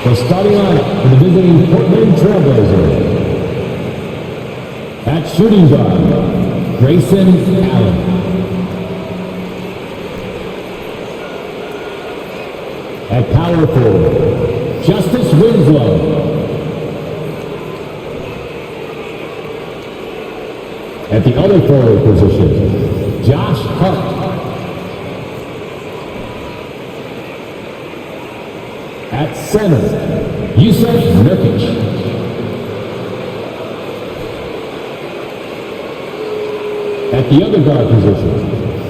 The starting lineup for the visiting Portland Trailblazers. At shooting guard, Grayson Allen. At power forward, Justice Winslow. At the other forward position, Josh Hart. At center, Yusuf Nurkic. At the other guard position,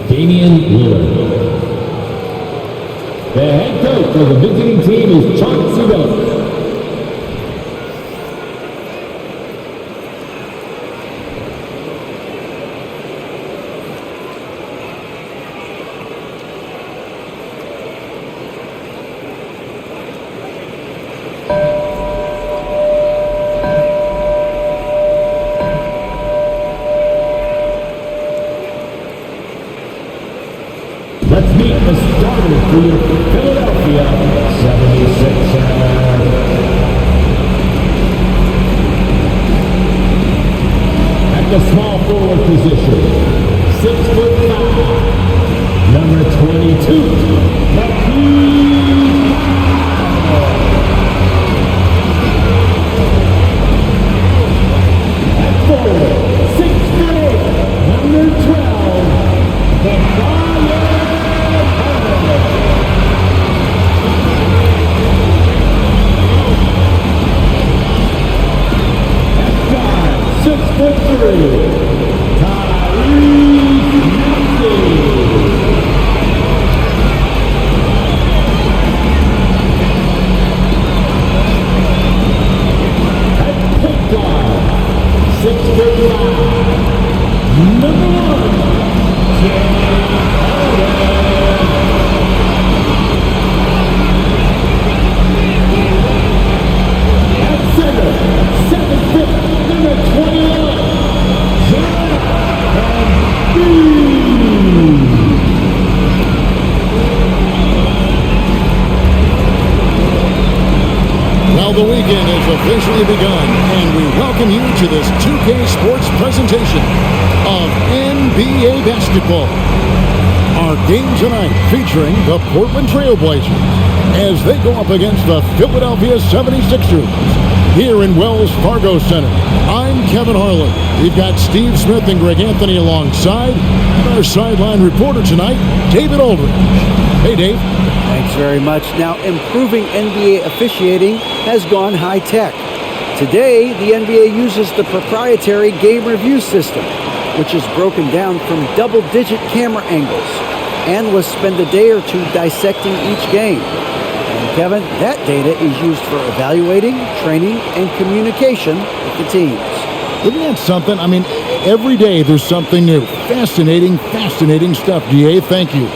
Damian Lillard. The head coach of the visiting team is Chauncey Billups. Let's meet the starters for your Philadelphia 76ers. At the small forward position, 6'5", number 22, at forward, 6'8", number 12, the Fire. The weekend has officially begun, and we welcome you to this 2K Sports presentation of NBA basketball. Our game tonight featuring the Portland Trailblazers as they go up against the Philadelphia 76ers here in Wells Fargo Center. I'm Kevin Harlan. We've got Steve Smith and Greg Anthony alongside, and our sideline reporter tonight, David Aldridge. Hey, Dave. Thanks very much. Now, improving NBA officiating has gone high-tech. Today, the NBA uses the proprietary game review system, which is broken down from double-digit camera angles. Analysts spend a day or two dissecting each game. And Kevin, that data is used for evaluating, training, and communication with the teams. Isn't that something? I mean, every day there's something new. Fascinating stuff, DA. Thank you.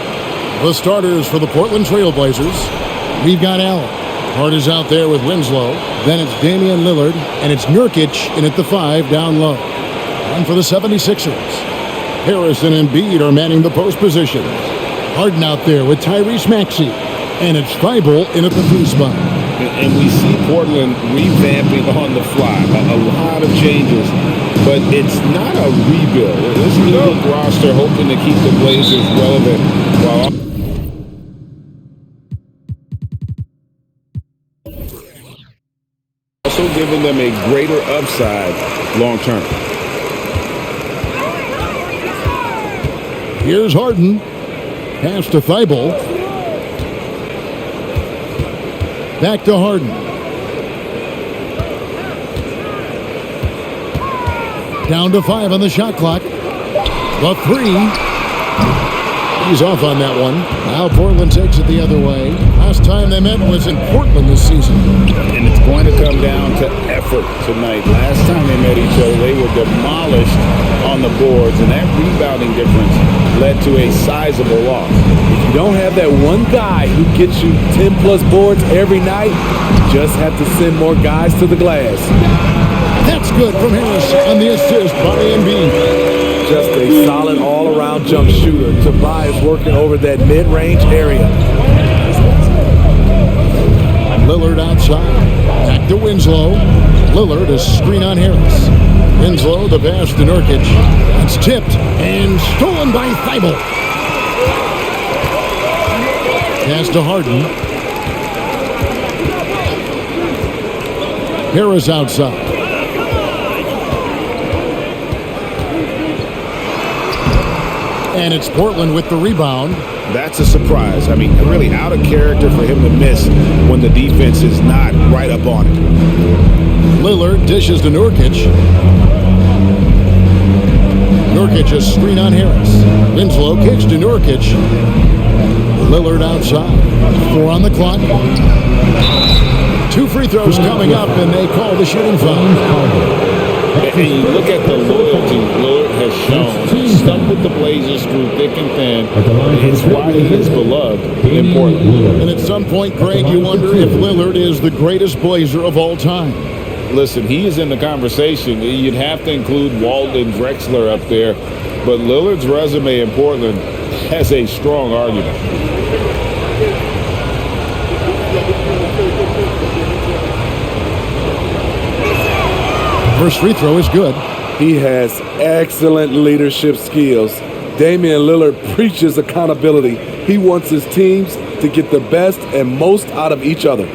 The starters for the Portland Trailblazers. We've got Allen. Hart is out there with Winslow. Then it's Damian Lillard, and it's Nurkic in at the 5 down low. And for the 76ers, Harrison and Embiid are manning the post position. Harden out there with Tyrese Maxey, and it's Thibault in at the 3 spot. And we see Portland revamping on the fly. A lot of changes, but it's not a rebuild. This is a new roster hoping to keep the Blazers relevant while also giving them a greater upside long term. Here's Harden. Pass to Thibault. Back to Harden. Down to 5 on the shot clock. The 3. He's off on that one. Now Portland takes it the other way. Last time they met was in Portland this season. And it's going to come down to effort tonight. Last time they met each other, they were demolished on the boards, and that rebounding difference led to a sizable loss. If you don't have that one guy who gets you 10-plus boards every night, you just have to send more guys to the glass. That's good from Harris on the assist by Embiid. Just a solid all-around jump shooter. Tobias working over that mid-range area. Lillard outside. Back to Winslow. Lillard, a screen on Harris. Winslow, the pass to Nurkic. It's tipped and stolen by Thibault. Pass to Harden. Harris outside. And it's Portland with the rebound. That's a surprise. I mean, really out of character for him to miss when the defense is not right up on it. Lillard dishes to Nurkic. Nurkic a screen on Harris. Winslow kicks to Nurkic. Lillard outside. 4 on the clock. 2 free throws coming up, and they call the shooting foul. And you look at the loyalty Lillard has shown. He's stuck with the Blazers through thick and thin. It's why he is beloved in Portland. And at some point, Greg, you wonder if Lillard is the greatest Blazer of all time. Listen, he is in the conversation. You'd have to include Walton, Drexler up there. But Lillard's resume in Portland has a strong argument. First free throw is good. He has excellent leadership skills. Damian Lillard preaches accountability. He wants his teams to get the best and most out of each other.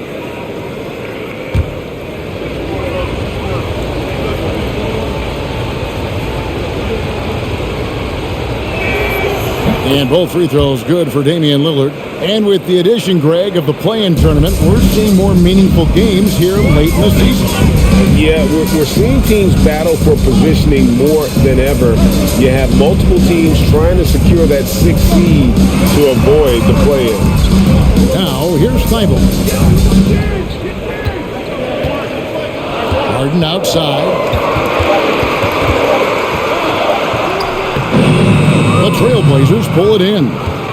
And both free throws good for Damian Lillard. And with the addition, Greg, of the play-in tournament, we're seeing more meaningful games here late in the season. Yeah, we're seeing teams battle for positioning more than ever. You have multiple teams trying to secure that 6th seed to avoid the play-in. Now, here's Thibault. Harden outside. The Trailblazers pull it in.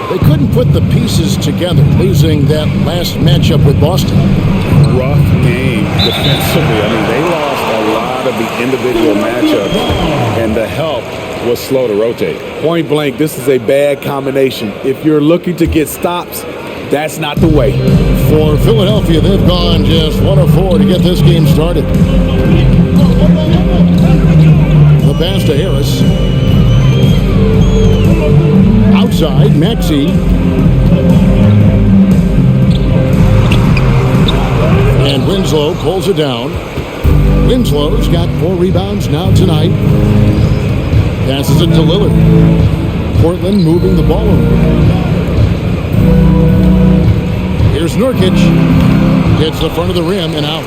They couldn't put the pieces together, losing that last matchup with Boston. Rough game defensively. I mean, they lost a lot of the individual matchup, and the help was slow to rotate. Point blank, this is a bad combination. If you're looking to get stops, that's not the way. For Philadelphia, they've gone just 1 of 4 to get this game started. The pass to Harris. Outside, Maxey. And Winslow pulls it down. Winslow's got 4 rebounds now tonight. Passes it to Lillard. Portland moving the ball over. Here's Nurkic. Hits the front of the rim and out.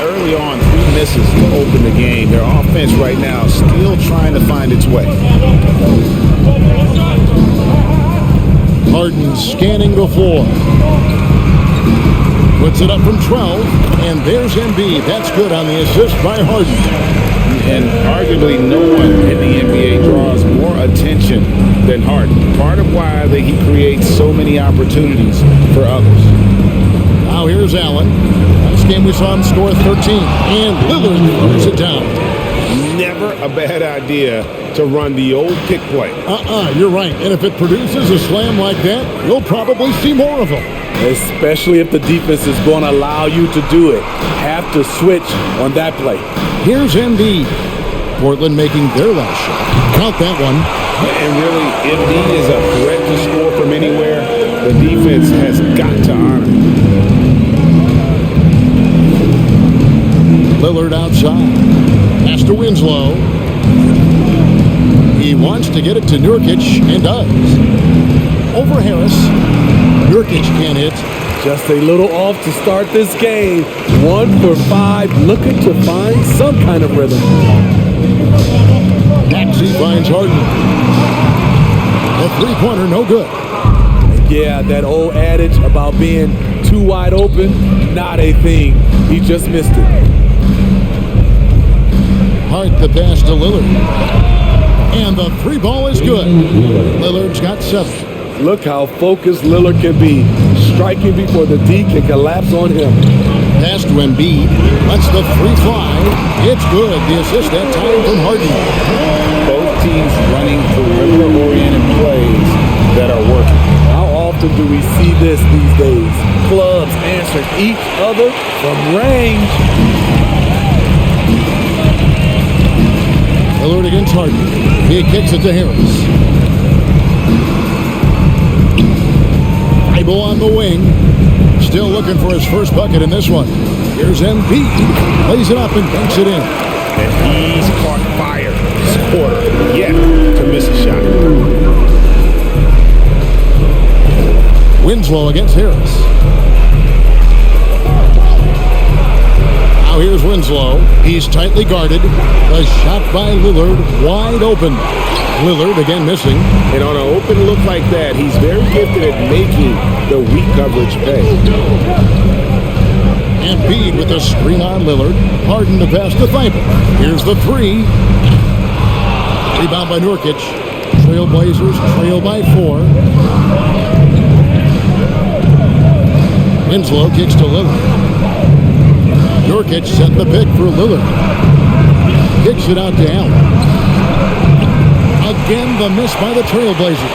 Early on, 3 misses to open the game. Their offense right now still trying to find its way. Harden scanning the floor. Puts it up from 12, and there's Embiid. That's good on the assist by Harden. And arguably no one in the NBA draws more attention than Harden. Part of why he creates so many opportunities for others. Now here's Allen. Last game we saw him score 13, and Lillard throws it down. Never a bad idea to run the old pick play. You're right. And if it produces a slam like that, you'll probably see more of them. Especially if the defense is going to allow you to do it. Have to switch on that play. Here's Embiid. Portland making their last shot. Count that one. And really, Embiid is a threat to score from anywhere. The defense has got to honor him. Lillard outside. Pass to Winslow. He wants to get it to Nurkic and does. Over Harris. Nurkic can't hit. Just a little off to start this game. 1 for 5, looking to find some kind of rhythm. Maxey finds Harden. That three-pointer, no good. Yeah, that old adage about being too wide open, not a thing. He just missed it. Hart the pass to Lillard. And the 3 ball is good. Lillard's got 7. Look how focused Lillard can be. Striking before the D can collapse on him. Pass to Embiid. Lets the 3 fly. It's good. The assist that time from Harden. Both teams running perimeter-oriented plays that are working. How often often do we see this these days? Clubs answering each other from range. Lillard against Harden. He kicks it to Harris. Thibault on the wing. Still looking for his first bucket in this one. Here's Embiid. Plays it up and dunks it in. And he's caught fire this quarter yet to miss a shot. Winslow against Harris. Now here's Winslow. He's tightly guarded. A shot by Lillard, wide open. Lillard again missing. And on an open look like that, he's very gifted at making the weak coverage pay. Embiid with a screen on Lillard. Harden to pass to Thibault. Here's the three. Rebound by Nurkic. Trailblazers trail by 4. Winslow kicks to Lillard. Nurkic set the pick for Lillard. Kicks it out to Allen. Again, the miss by the Trailblazers.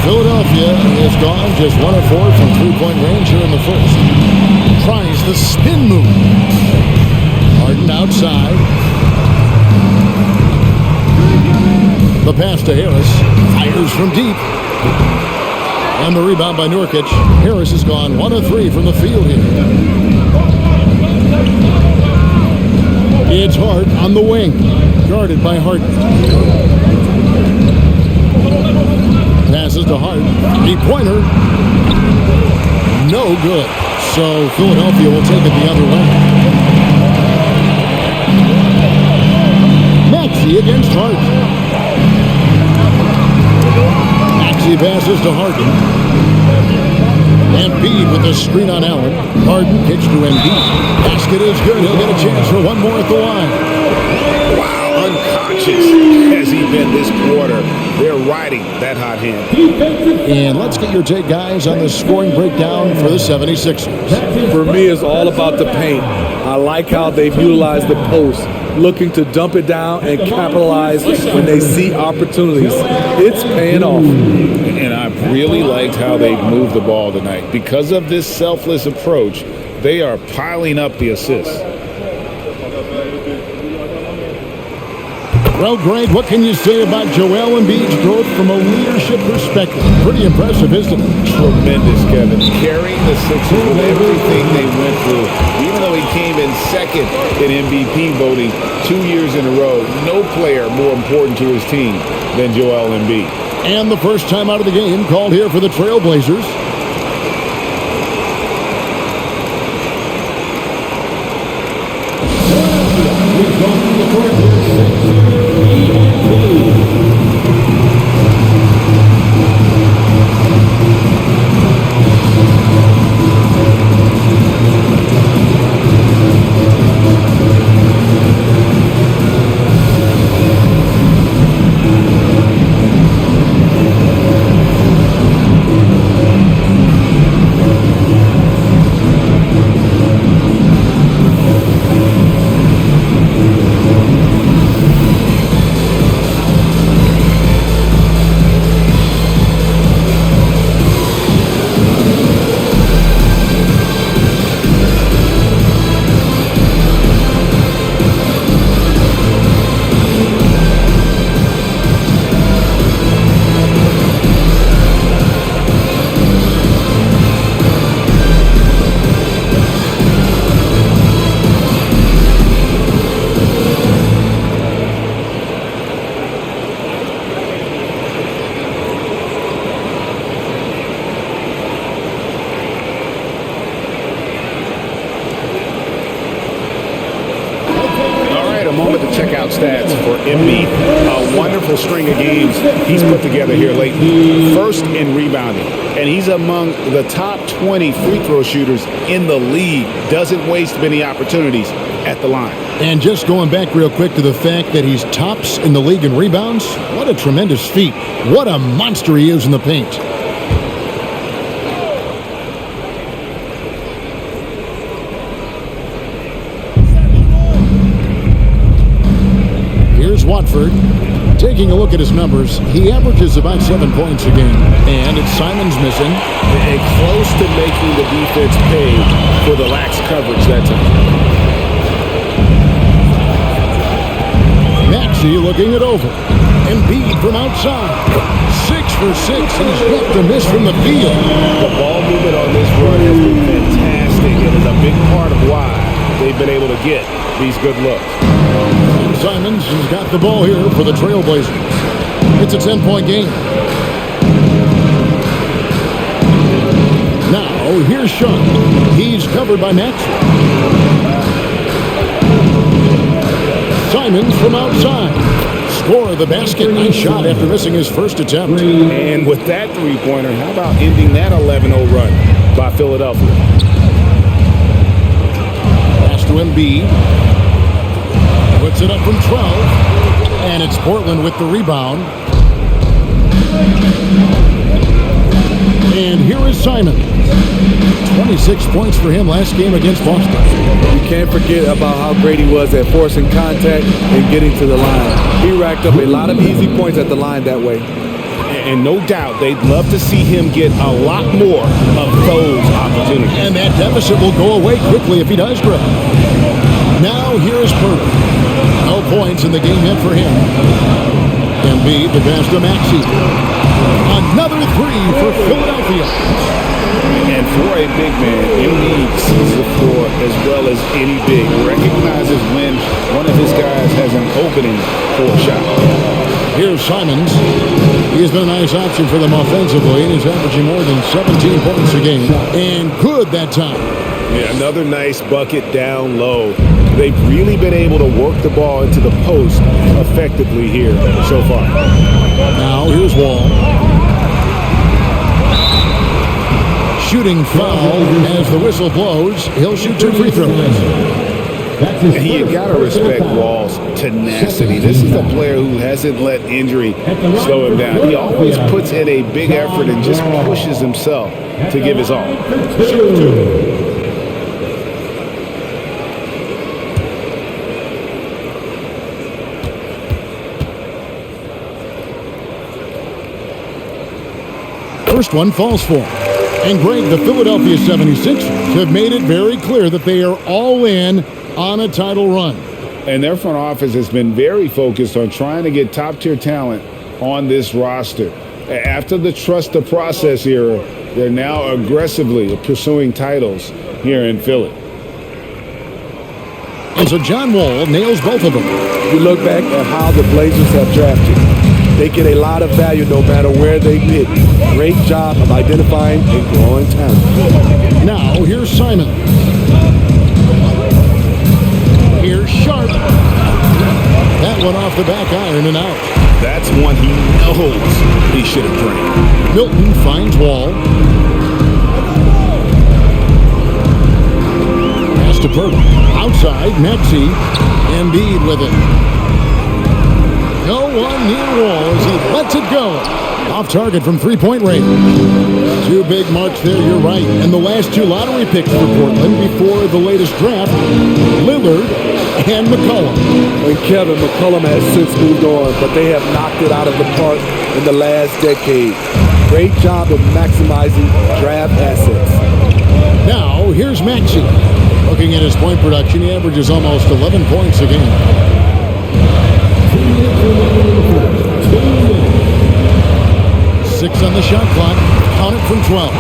Philadelphia is gone just 1 of 4 from three-point range here in the first. Tries the spin move. Harden outside. The pass to Harris. Fires from deep. And the rebound by Nurkic. Harris has gone 1 of 3 from the field here. It's Hart on the wing. Guarded by Harden. Passes to Hart. 3-pointer. No good. So Philadelphia will take it the other way. Maxey against Hart. Maxey passes to Harden. Embiid with the screen on Allen. Harden pitch to Embiid. Basket is good. He'll get a chance for one more at the line. Wow, unconscious has he been this quarter. They're riding that hot hand. And let's get your take, guys, on the scoring breakdown for the 76ers. For me, it's all about the paint. I like how they've utilized the post, looking to dump it down and capitalize when they see opportunities. It's paying off. And I've really liked how they've moved the ball tonight. Because of this selfless approach, they are piling up the assists. Well, Greg, what can you say about Joel Embiid's growth from a leadership perspective? Pretty impressive, isn't it? Tremendous, Kevin. Carrying the Sixers with everything they went through. Even though he came in second in MVP voting 2 years in a row, no player more important to his team than Joel Embiid. And the first time out of the game called here for the Trailblazers. Stats for Embiid. A wonderful string of games he's put together here lately. First in rebounding, and he's among the top 20 free throw shooters in the league. Doesn't waste many opportunities at the line. And just going back real quick to the fact that he's tops in the league in rebounds, what a tremendous feat. What a monster he is in the paint. Here's Watford. Taking a look at his numbers, he averages about 7 points a game. And it's Simons missing. And close to making the defense pay for the lax coverage that time. Maxey looking it over. Embiid from outside. 6 for 6. He's left a miss from the field. The ball movement on this run has been fantastic. It is a big part of why they've been able to get these good looks. And Simons has got the ball here for the Trailblazers. It's a 10-point game. Now, here's Sharp. He's covered by Maxey. Simons from outside. Score of the basket. Nice shot after missing his first attempt. And with that three-pointer, how about ending that 11-0 run by Philadelphia? Pass to Embiid. Puts it up from 12. And it's Portland with the rebound. And here is Simon. 26 points for him last game against Boston. You can't forget about how great he was at forcing contact and getting to the line. He racked up a lot of easy points at the line that way. And no doubt they'd love to see him get a lot more of those opportunities. And that deficit will go away quickly if he does grab. Now here's Purtle. No points in the game yet for him. Embiid, the pass to Maxey. Another three for Philadelphia. And for a big man, Embiid sees the floor as well as any big. Recognizes when one of his guys has an opening for a shot. Here's Simons. He's been a nice option for them offensively, and he's averaging more than 17 points a game. And good that time. Yeah, another nice bucket down low. They've really been able to work the ball into the post effectively here so far. Now here's Wall. Shooting foul as the whistle blows. He'll shoot 2 free throws. And you got to respect Wall's tenacity. This is a player who hasn't let injury slow him down. He always puts in a big effort and just pushes himself to give his all. First one falls for him. And Greg, the Philadelphia 76ers have made it very clear that they are all in on a title run. And their front office has been very focused on trying to get top-tier talent on this roster. After the trust the process era, they're now aggressively pursuing titles here in Philly. And so John Wall nails both of them. You look back at how the Blazers have drafted. They get a lot of value no matter where they pick. Great job of identifying and growing talent. Now, here's Simon. Here's Sharp. That one off the back iron and out. That's one he knows he should have drained. Milton finds Wall. Pass to Purtle. Outside, Maxey. Embiid with it. No one near Wall as he lets it go. Off target from three-point range. 2 big marks there, you're right. And the last 2 lottery picks for Portland before the latest draft, Lillard and McCollum. And Kevin, McCollum has since moved on, but they have knocked it out of the park in the last decade. Great job of maximizing draft assets. Now, here's Maxey. Looking at his point production, he averages almost 11 points a game. 6 on the shot clock. Count it from 12.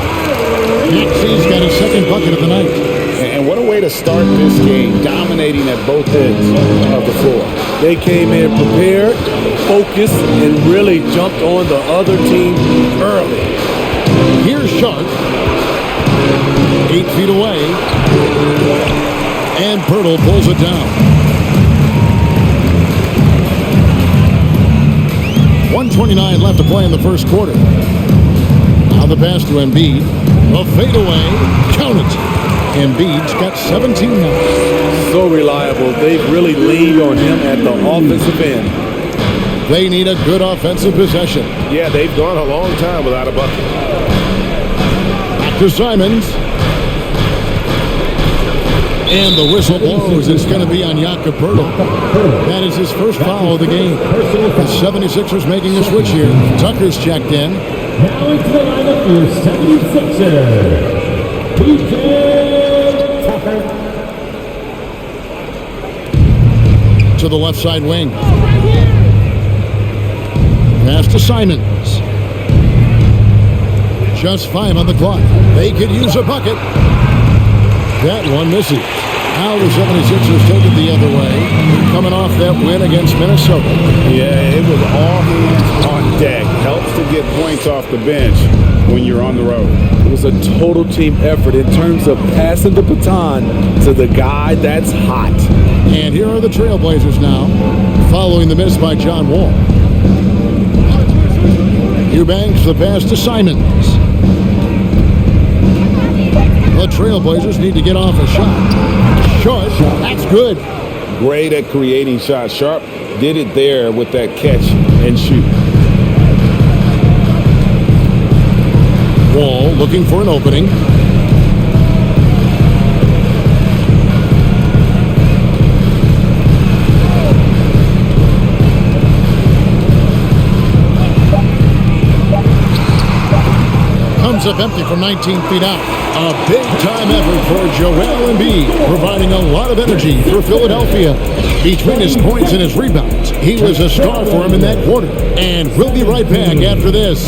Maxey's got his second bucket of the night. And what a way to start this game, dominating at both ends of the floor. They came in prepared, focused, and really jumped on the other team early. Here's Sharp. 8 feet away. And Purtle pulls it down. 1:29 left to play in the first quarter. Now the pass to Embiid. A fadeaway. Count it. Embiid's got 17 now. So reliable. They've really leaned on him at the offensive end. They need a good offensive possession. Yeah, they've gone a long time without a bucket. Back to Simons. And the whistle blows. It's going to be on Jakob Poeltl. That is his first foul of the game. The 76ers making a switch here. Tucker's checked in. Now into the lineup for 76ers. PJ Tucker. To the left side wing. Pass to Simons. Just 5 on the clock. They could use a bucket. That one misses. Now the 76ers take it the other way. Coming off that win against Minnesota. Yeah, it was all hands on deck. Helps to get points off the bench when you're on the road. It was a total team effort in terms of passing the baton to the guy that's hot. And here are the Trailblazers now, following the miss by John Wall. Eubanks the pass to Simons. The Trailblazers need to get off a shot. Short, that's good. Great at creating shots. Sharp did it there with that catch and shoot. Wall looking for an opening. Comes up empty from 19 feet out. A big-time effort for Joel Embiid, providing a lot of energy for Philadelphia. Between his points and his rebounds, he was a star for him in that quarter. And we'll be right back after this.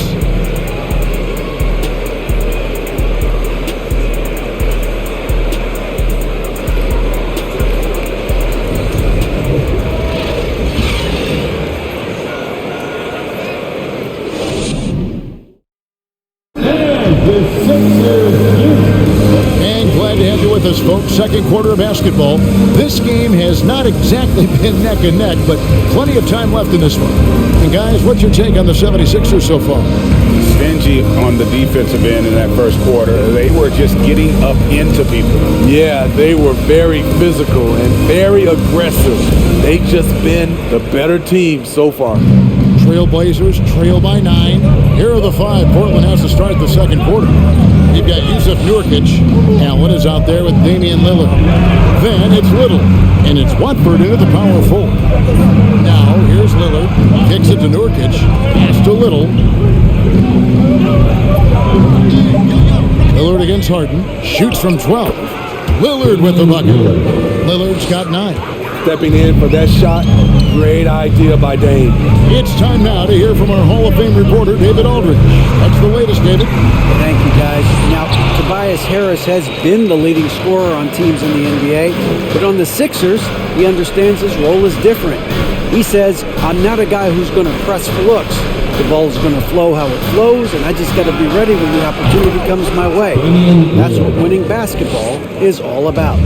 With us, folks. Second quarter of basketball. This game has not exactly been neck and neck, but plenty of time left in this one. And guys, what's your take on the 76ers so far? Stingy on the defensive end in that first quarter. They were just getting up into people. Yeah, they were very physical and very aggressive. They've just been the better team so far. Trailblazers trail by 9. Here are the 5 Portland has to start the second quarter. You've got Yusuf Nurkic. Allen is out there with Damian Lillard. Then it's Little, and it's Watford into the power forward. Now here's Lillard. Kicks it to Nurkic. Pass to Little. Lillard against Harden. Shoots from 12. Lillard with the bucket. Lillard's got 9. Stepping in for that shot, great idea by Dame. It's time now to hear from our Hall of Fame reporter, David Aldridge. What's the latest, David? Thank you, guys. Now, Tobias Harris has been the leading scorer on teams in the NBA, but on the Sixers, he understands his role is different. He says, I'm not a guy who's going to press for looks. The ball's going to flow how it flows, and I just got to be ready when the opportunity comes my way. That's what winning basketball is all about.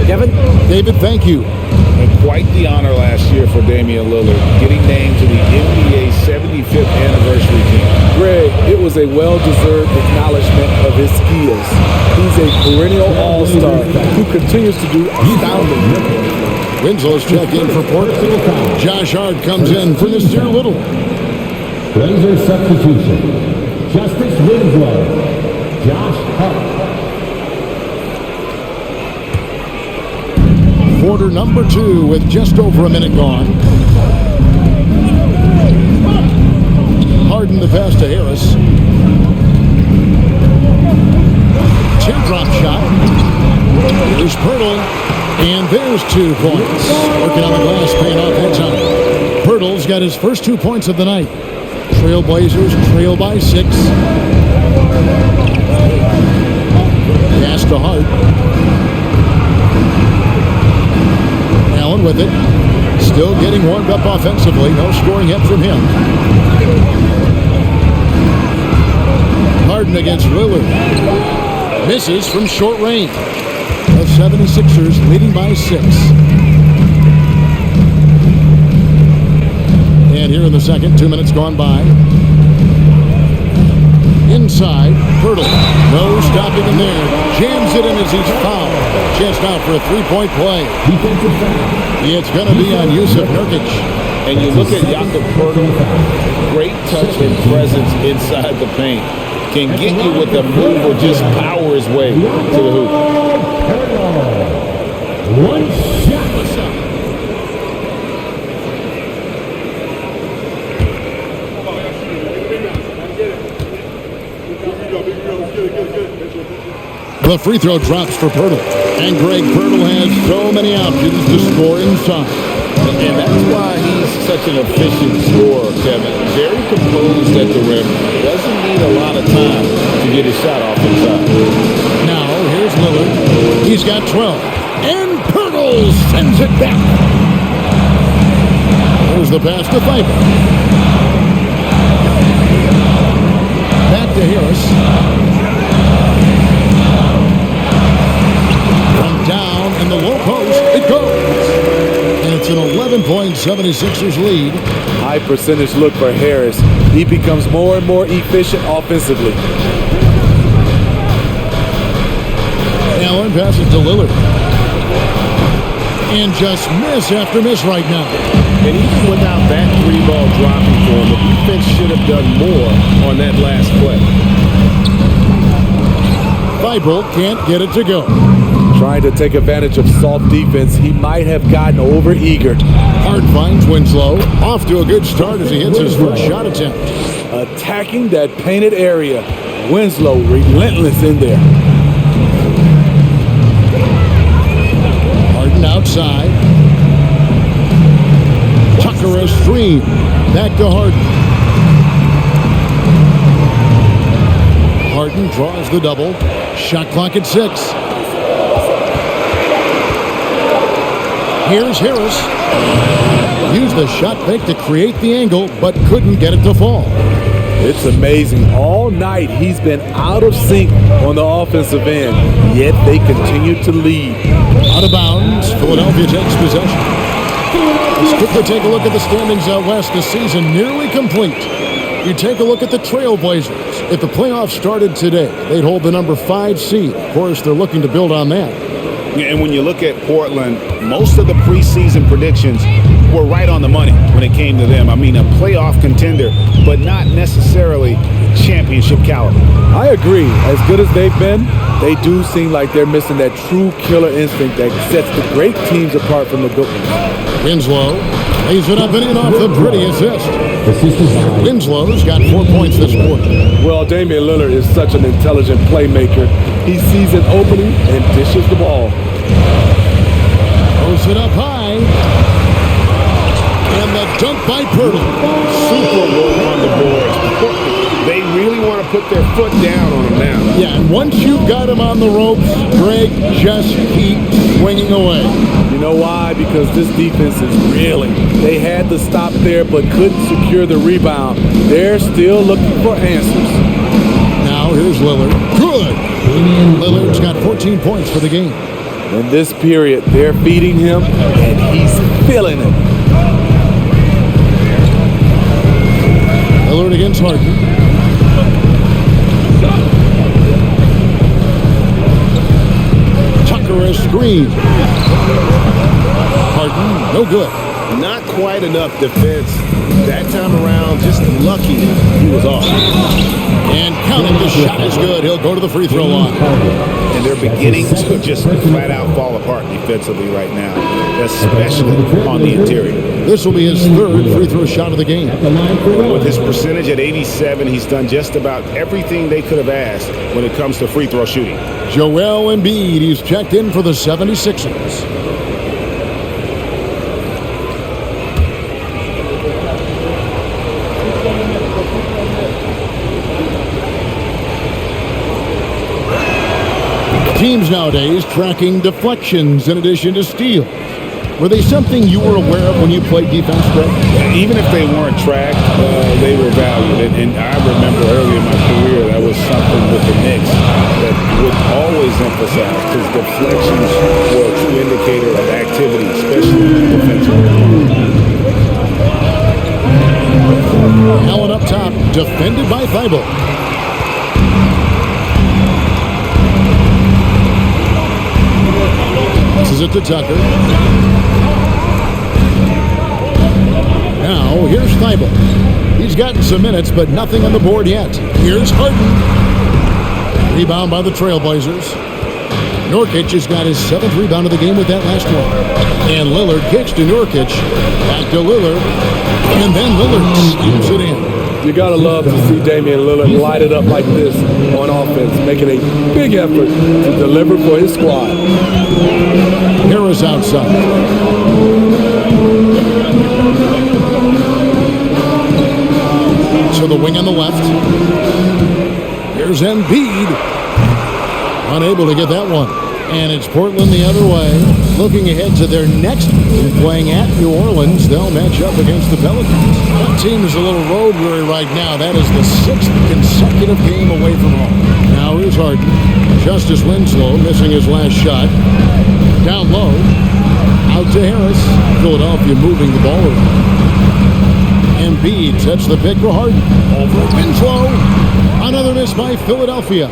Kevin? David, thank you. And quite the honor last year for Damian Lillard, getting named to the NBA 75th anniversary team. Greg, it was a well-deserved acknowledgement of his skills. He's a perennial all-star who continues to do astounding work. Winslow's check in for Portland. Josh Hart comes in for Mr. Little. Blazers substitution. Justice Winslow. Josh Hart. Quarter number 2 with just over a minute gone. Harden the pass to Harris. Teardrop shot. Here's Poeltl. And there's 2 points. Working on the glass, paying off that time. Poeltl's got his first 2 points of the night. Trailblazers trail by 6. Pass to Hart. Allen with it. Still getting warmed up offensively. No scoring yet from him. Harden against Lillard. Misses from short range. The 76ers leading by 6. And here in the second, 2 minutes gone by. Inside, Poeltl. No stopping him there. Jams it in as he's fouled. Chest out for a 3-point play. It's going to be on Yusuf Nurkic. And you look at Jakob Poeltl, great touch and presence inside the paint. Can get you with a move or just power his way to the hoop. one shot. The free throw drops for Pirtle. And Greg Pirtle has so many options to score inside. And that's why he's such an efficient scorer, Kevin. Very composed at the rim. Doesn't need a lot of time to get his shot off inside. Now, here's Lillard. He's got 12. And Pirtle sends it back. There's the pass to Thybulle. Back to Harris. From down in the low post, it goes. And it's an 11-point 76ers lead. High percentage look for Harris. He becomes more and more efficient offensively. Allen passes to Lillard. And just miss after miss right now. And even without that three-ball dropping for him, the defense should have done more on that last play. Thybulle can't get it to go. Trying to take advantage of soft defense, he might have gotten over-eager. Hart finds Winslow. Off to a good start as he hits his first shot attempt. Attacking that painted area. Winslow relentless in there. Harden outside. Tucker a screen. Back to Harden. Harden draws the double. Shot clock at 6. Here's Harris. Used the shot fake to create the angle, but couldn't get it to fall. It's amazing. All night he's been out of sync on the offensive end, yet they continue to lead. Out of bounds. Philadelphia takes possession. Let's quickly take a look at the standings out west. The season nearly complete. You take a look at the Trailblazers. If the playoffs started today, they'd hold the number 5 seed. Of course, they're looking to build on that. And when you look at Portland, most of the preseason predictions were right on the money when it came to them. I mean, a playoff contender, but not necessarily championship caliber. I agree. As good as they've been, they do seem like they're missing that true killer instinct that sets the great teams apart from the good ones. Winslow lays it up and in off the pretty assist. Winslow's got 4 points this quarter. Well, Damian Lillard is such an intelligent playmaker. He sees an opening and dishes the ball. Throws it up high. And the dunk by Pirtle. Super work on the boards. They really want to put their foot down on him now. Yeah, and once you've got him on the ropes, Greg, just keep swinging away. You know why? Because this defense is reeling. They had to stop there but couldn't secure the rebound. They're still looking for answers. Now here's Lillard. Good. Lillard's got 14 points for the game. In this period, they're feeding him, and he's feeling it. Lillard against Harden. Tucker a screen. Harden, no good. Not quite enough defense. That time around, just lucky he was off. And counting, the shot is good. He'll go to the free throw line. And they're beginning to just flat out fall apart defensively right now, especially on the interior. This will be his third free throw shot of the game. With his percentage at 87, he's done just about everything they could have asked when it comes to free throw shooting. Joel Embiid, he's checked in for the 76ers. Teams nowadays tracking deflections in addition to steals. Were they something you were aware of when you played defense, Greg? Even if they weren't tracked, they were valued. And I remember early in my career, that was something with the Knicks that would always emphasize, because deflections were a true indicator of activity, especially defensively. Allen up top, defended by Thybulle. Passes it to Tucker. Now, here's Thybulle. He's gotten some minutes, but nothing on the board yet. Here's Harden. Rebound by the Trailblazers. Nurkic has got his 7th rebound of the game with that last one. And Lillard kicks to Nurkic. Back to Lillard. And then Lillard steals it in. You got to love to see Damian Lillard light it up like this on offense, making a big effort to deliver for his squad. Harris outside. To the wing on the left. Here's Embiid. Unable to get that one. And it's Portland the other way. Looking ahead to their next game, playing at New Orleans. They'll match up against the Pelicans. That team is a little road weary right now. That is the 6th consecutive game away from home. Now here's Harden. Justice Winslow missing his last shot. Down low. Out to Harris. Philadelphia moving the ball around. Embiid sets the pick for Harden. Over Winslow. Another miss by Philadelphia.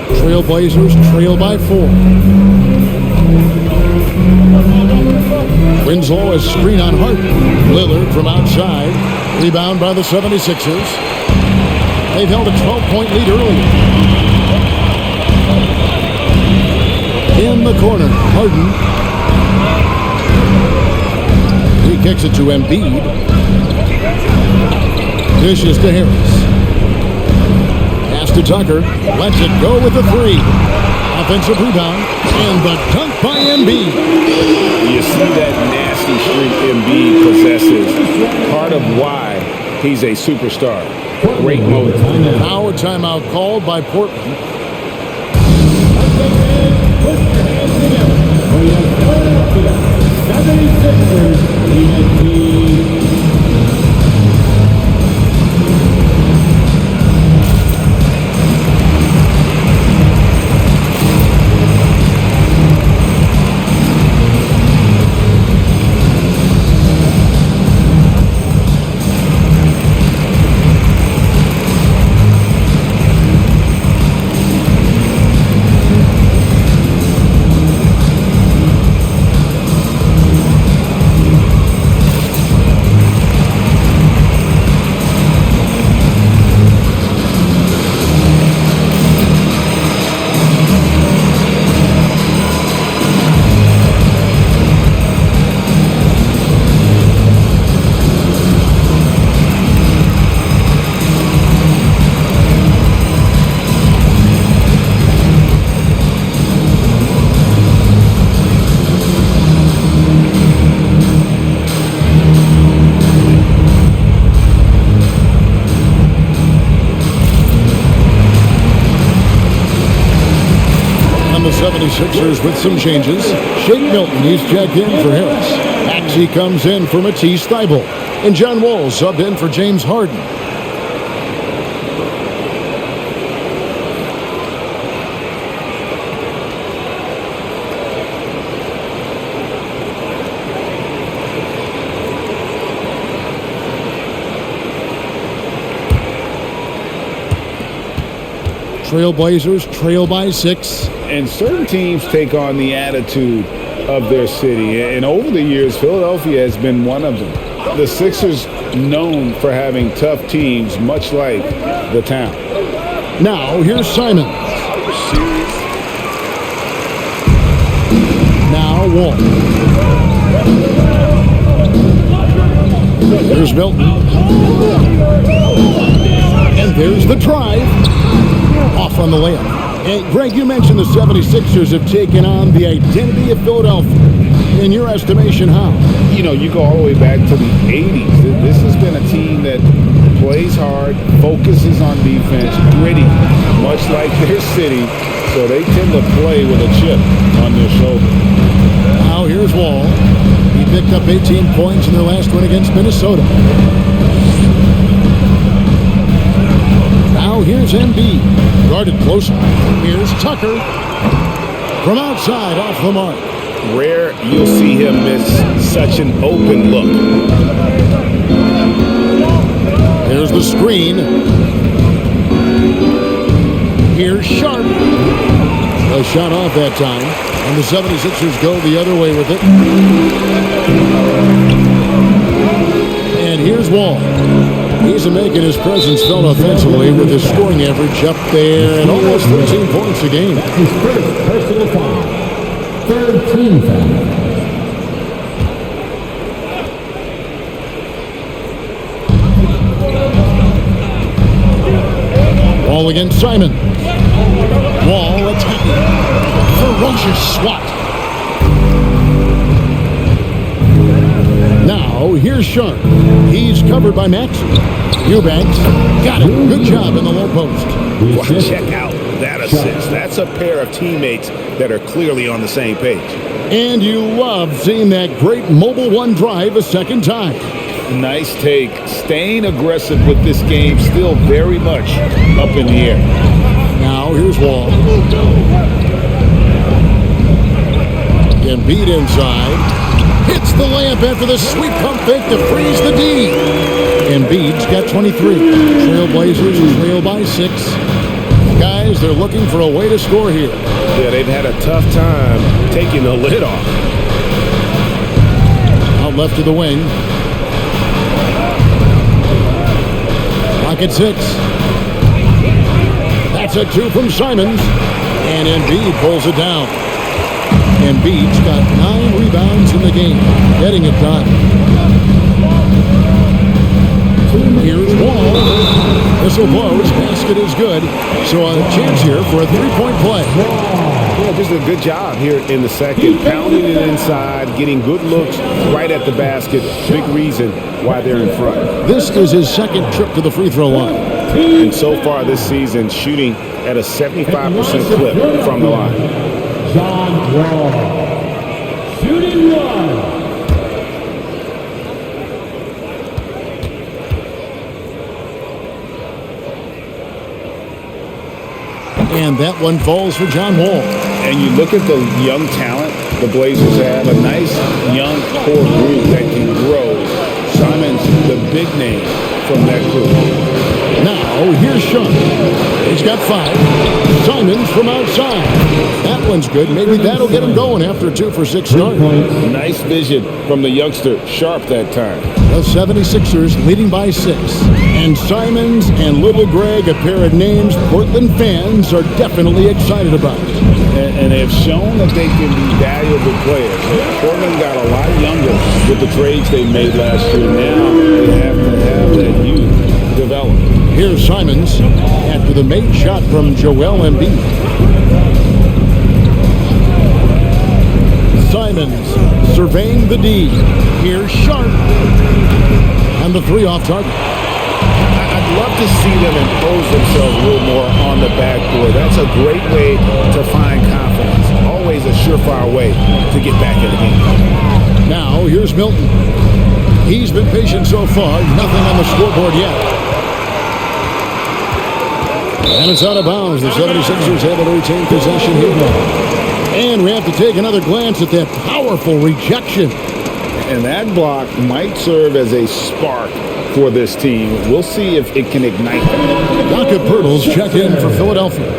Trailblazers trail by 4. Winslow is screen on Harden. Lillard from outside. Rebound by the 76ers. They've held a 12-point lead earlier. In the corner, Harden. He kicks it to Embiid. Dishes to Harris. To Tucker, lets it go with the 3. Offensive rebound, and the dunk by Embiid. You see that nasty streak Embiid possesses. Part of why he's a superstar. Great motor. Now a timeout called by Portland. The 76ers with some changes. Shake Milton, he's checked in for Harris. Maxey comes in for Matisse Thybulle. And John Wall subbed in for James Harden. Trailblazers trail by 6. And certain teams take on the attitude of their city. And over the years, Philadelphia has been one of them. The Sixers known for having tough teams, much like the town. Now, here's Simon. Now, Wall. Here's Milton. And there's the drive. Off on the layup. And Greg, you mentioned the 76ers have taken on the identity of Philadelphia. In your estimation, how? You know, you go all the way back to the 80s. This has been a team that plays hard, focuses on defense, gritty, much like their city. So they tend to play with a chip on their shoulder. Now here's Wall. He picked up 18 points in their last win against Minnesota. Now here's Embiid. Guarded closer. Here's Tucker. From outside, off the mark. Rare you'll see him miss such an open look. There's the screen. Here's Sharp. A shot off that time. And the 76ers go the other way with it. And here's Wall. He's making his presence felt offensively with his scoring average up there at almost 13 points a game. That's his first personal foul. Third team foul. Wall against Simon. Wall attacking. Ferocious swat. Now, here's Sharp. He's covered by Maxey. Eubanks got it. Good job in the low post. Well, check out that assist. That's a pair of teammates that are clearly on the same page. And you love seeing that great mobile one drive a second time. Nice take. Staying aggressive with this game, still very much up in the air. Now, here's Wall. Embiid inside. Hits the layup after the sweet pump fake to freeze the D. Embiid's got 23. Trailblazers trail by 6. Guys, they're looking for a way to score here. Yeah, they've had a tough time taking the lid off. Out left to the wing. Clock at 6. That's a 2 from Simons. And Embiid pulls it down. Embiid's got 9 rebounds in the game, getting it done. Here's Wall. Whistle blows, basket is good. So a chance here for a three-point play. Yeah, just a good job here in the second. Pounding it inside, getting good looks right at the basket. Big reason why they're in front. This is his second trip to the free throw line. And so far this season, shooting at a 75% clip from the line. John Wall. Shooting one. And that one falls for John Wall. And you look at the young talent the Blazers have, a nice young core group that can grow. Simon's the big name from that group. Now, here's Sean. He's got 5. Simons from outside. That one's good. Maybe that'll get him going after a 2 for 6 start. Nice vision from the youngster, Sharp that time. The 76ers leading by 6. And Simons and Little Greg, a pair of names Portland fans are definitely excited about. And they've shown that they can be valuable players. Portland got a lot younger with the trades they made last year. Now they have to have that youth develop. Here's Simons after the made shot from Joel Embiid. Simons surveying the D. Here's Sharp. And the 3 off target. I'd love to see them impose themselves a little more on the backboard. That's a great way to find confidence. Always a surefire way to get back in the game. Now, here's Milton. He's been patient so far. Nothing on the scoreboard yet. And it's out of bounds. The 76ers able to retain possession here. And we have to take another glance at that powerful rejection. And that block might serve as a spark for this team. We'll see if it can ignite them. Jakob Poeltl's check in for Philadelphia.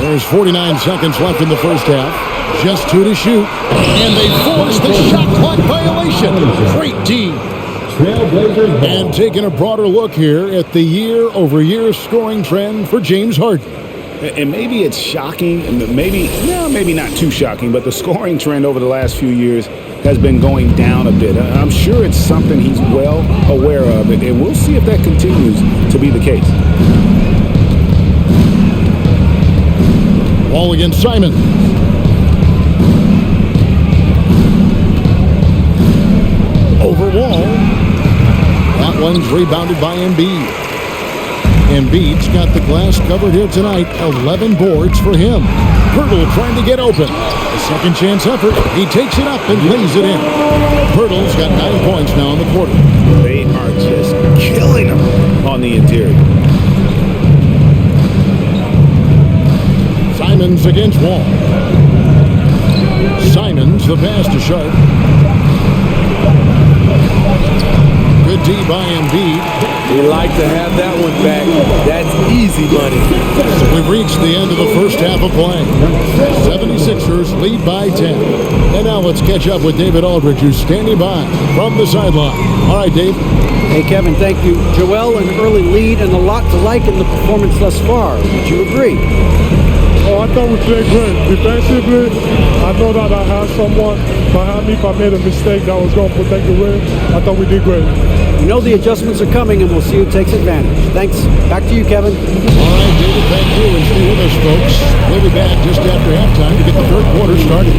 There's 49 seconds left in the first half. Just 2 to shoot. And they force the shot clock violation. Great D. Trailblazers. And taking a broader look here at the year-over-year scoring trend for James Harden. And maybe it's shocking, maybe not too shocking, but the scoring trend over the last few years has been going down a bit. I'm sure it's something he's well aware of, and we'll see if that continues to be the case. Wall against Simon. Over Wall. That one's rebounded by Embiid. Embiid's got the glass covered here tonight. 11 boards for him. Poeltl trying to get open. A second chance effort. He takes it up and lays it in. Poeltl's got 9 points now in the quarter. They are just killing him on the interior. Simons against Wall. Simons, the pass to Sharp. Good D by Embiid. We like to have that one back. That's easy money. We've reached the end of the first half of play. 76ers lead by 10. And now let's catch up with David Aldridge, who's standing by from the sideline. All right, Dave. Hey, Kevin, thank you. Joel, an early lead and a lot to like in the performance thus far. Would you agree? Oh, I thought we played great. Defensively, I know that I had someone behind me. If I made a mistake that was going to protect the rim, I thought we did great. We know the adjustments are coming, and we'll see who takes advantage. Thanks. Back to you, Kevin. All right, David, thank you, and stay with us, folks. We'll be back just after halftime to get the third quarter started.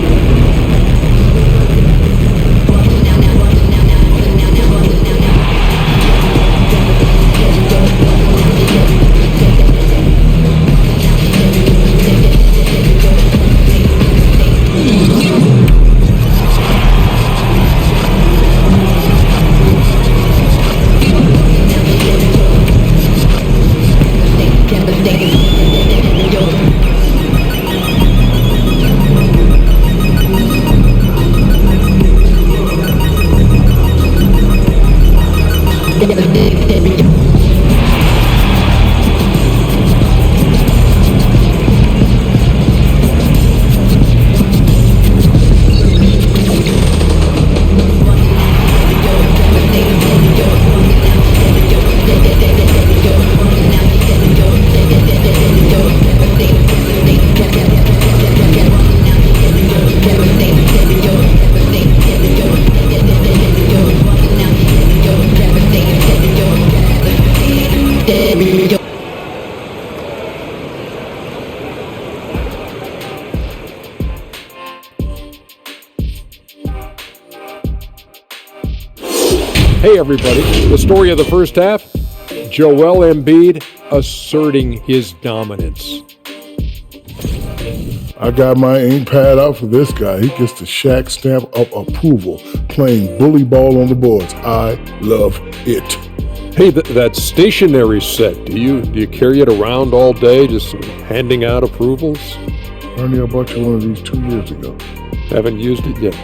Hey everybody, the story of the first half, Joel Embiid asserting his dominance. I got my ink pad out for this guy. He gets the Shaq stamp of approval, playing bully ball on the boards. I love it. Hey, that stationary set, do you carry it around all day just handing out approvals? Ernie, I bought you one of these 2 years ago. Haven't used it yet.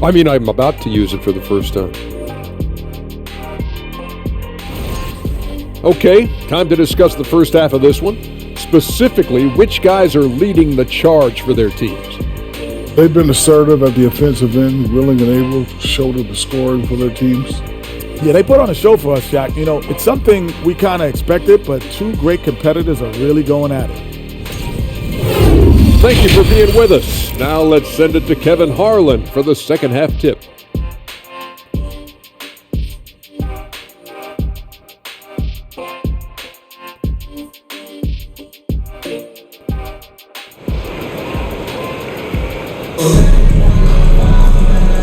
I mean, I'm about to use it for the first time. Okay, time to discuss the first half of this one. Specifically, which guys are leading the charge for their teams? They've been assertive at the offensive end, willing and able to shoulder the scoring for their teams. Yeah, they put on a show for us, Shaq. You know, it's something we kind of expected, but two great competitors are really going at it. Thank you for being with us. Now let's send it to Kevin Harlan for the second half tip.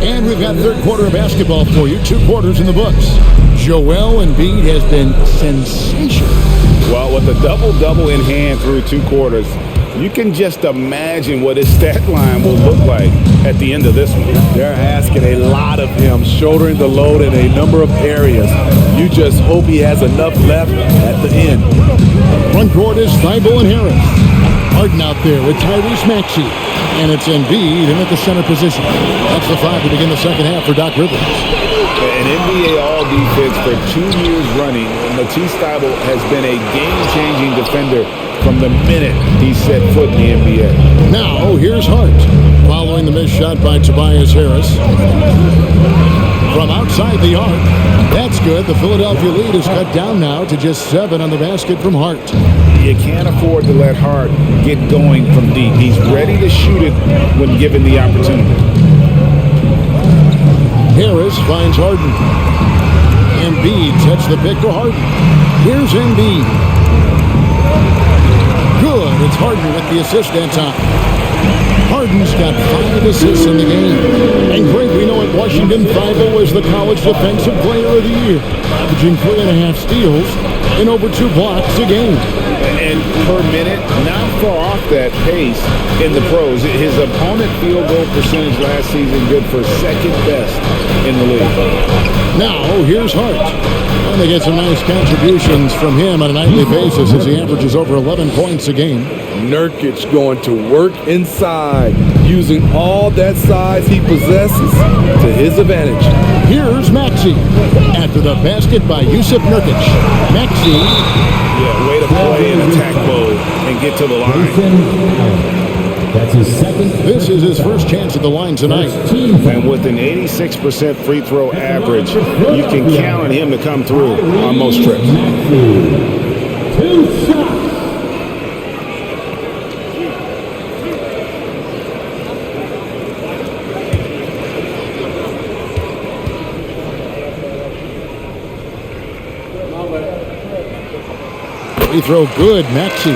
And we've got third quarter of basketball for you. 2 quarters in the books. Joel Embiid has been sensational. Well, with a double-double in hand through 2 quarters, you can just imagine what his stat line will look like at the end of this one. They're asking a lot of him, shouldering the load in a number of areas. You just hope he has enough left at the end. Front court is Thibault and Harris. Harden out there with Tyrese Maxey. And it's Embiid in at the center position. That's the 5 to begin the second half for Doc Rivers. An NBA All-Defense for 2 years running. Matisse Thybulle has been a game-changing defender from the minute he set foot in the NBA. Now, here's Hart. Following the missed shot by Tobias Harris. From outside the arc. That's good. The Philadelphia lead is cut down now to just 7 on the basket from Hart. You can't afford to let Hart get going from deep. He's ready to shoot it when given the opportunity. Harris finds Harden. Embiid sets the pick to Harden. Here's Embiid. Good. It's Harden with the assist that time. Harden's got 5 assists in the game. And Greg, we know at Washington, Thibault was the College Defensive Player of the Year, averaging 3.5 steals and over 2 blocks a game. And per minute, not far off that pace in the pros. His opponent field goal percentage last season good for second best in the league. Now, here's Hart. And they get some nice contributions from him on a nightly basis as he averages over 11 points a game. Nurkic going to work inside, using all that size he possesses to his advantage. Here's Maxey. After the basket by Yusuf Nurkic. Maxey. Yeah, way to play in attack mode and get to the line. That's his second. This is his first chance at the line tonight. And with an 86% free throw average, you can count on him to come through on most trips. 2 shots. Free throw good, Maxey.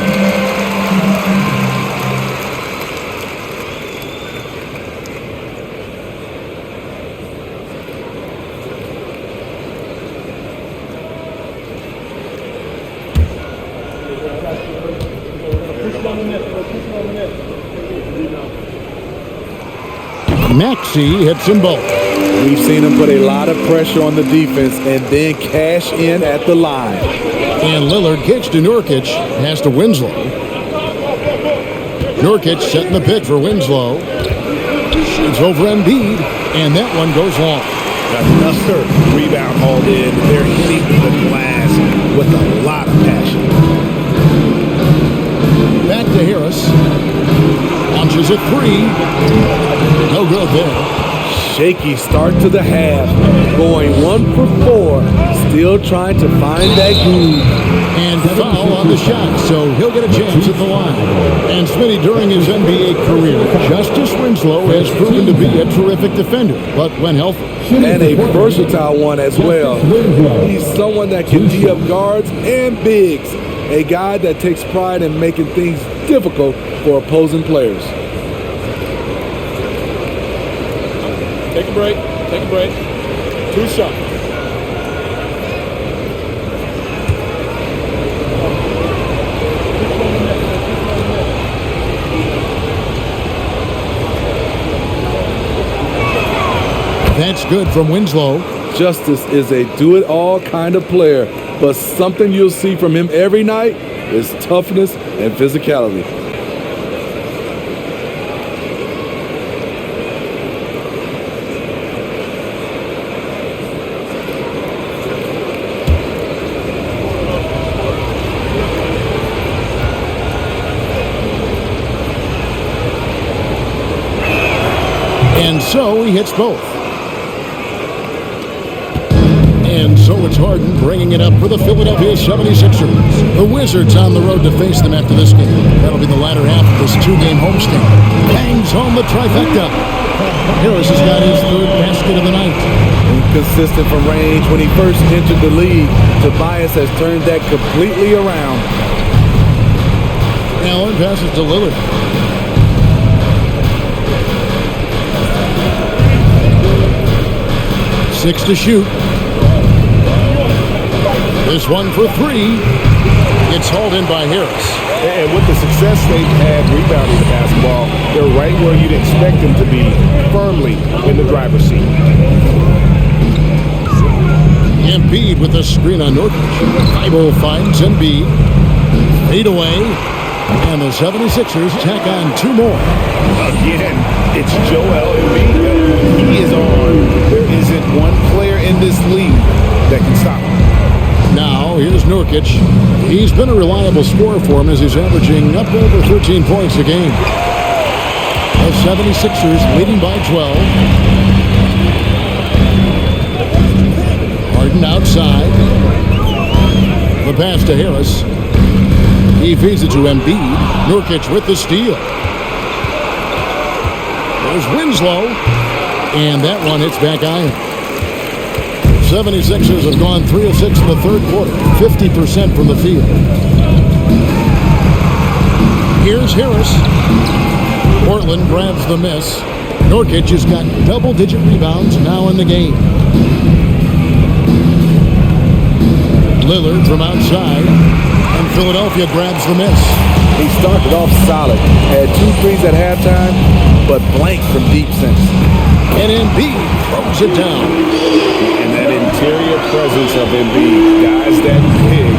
Maxey hits them both. We've seen him put a lot of pressure on the defense and then cash in at the line. And Lillard kicks to Nurkic, has to Winslow. Nurkic setting the pick for Winslow. Shoots over Embiid, and that one goes long. Another rebound hauled in. They're hitting the glass with a lot of passion. Back to Harris. Launches a three. No good there. Shaky start to the half. Going 1 for 4. Still trying to find that groove. And foul on the shot, so he'll get a chance at the line. And Smitty, during his NBA career, Justice Winslow has proven to be a terrific defender, but when healthy. And a versatile one as well. He's someone that can D up guards and bigs. A guy that takes pride in making things difficult for opposing players. Take a break. Take a break. 2 shots. That's good from Winslow. Justice is a do-it-all kind of player, but something you'll see from him every night is toughness and physicality. And so he hits both. And so it's Harden bringing it up for the Philadelphia 76ers. The Wizards on the road to face them after this game. That'll be the latter half of this 2-game homestand. Bangs home the trifecta. Harris has got his third basket of the night. Inconsistent from range when he first entered the league, Tobias has turned that completely around. Allen passes to Lillard. Six to shoot. This one for 3. It's hauled in by Harris. And with the success they've had rebounding the basketball, they're right where you'd expect them to be, firmly in the driver's seat. Embiid with a screen on Nurkic. Thibault finds Embiid. Fade away. And the 76ers tack on 2 more. Again, it's Joel Embiid. He is on. There isn't one player in this league that can stop him. Now, here's Nurkic. He's been a reliable scorer for him as he's averaging up over 13 points a game. The 76ers leading by 12. Harden outside. The pass to Harris. He feeds it to Embiid. Nurkic with the steal. There's Winslow. And that one hits back iron. 76ers have gone 3 of 6 in the third quarter. 50% from the field. Here's Harris. Portland grabs the miss. Nurkic has got double-digit rebounds now in the game. Lillard from outside. And Philadelphia grabs the miss. He started off solid, had 2 threes at halftime, but blank from deep since. And Embiid throws it down. And that interior presence of Embiid, guys that big,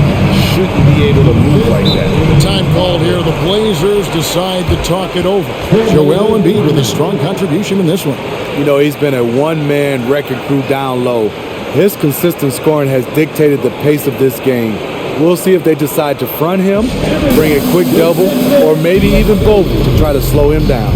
shouldn't be able to move like that. Time called here. The Blazers decide to talk it over. Joel Embiid with a strong contribution in this one. You know, he's been a one-man wrecking crew down low. His consistent scoring has dictated the pace of this game. We'll see if they decide to front him, bring a quick double, or maybe even both to try to slow him down.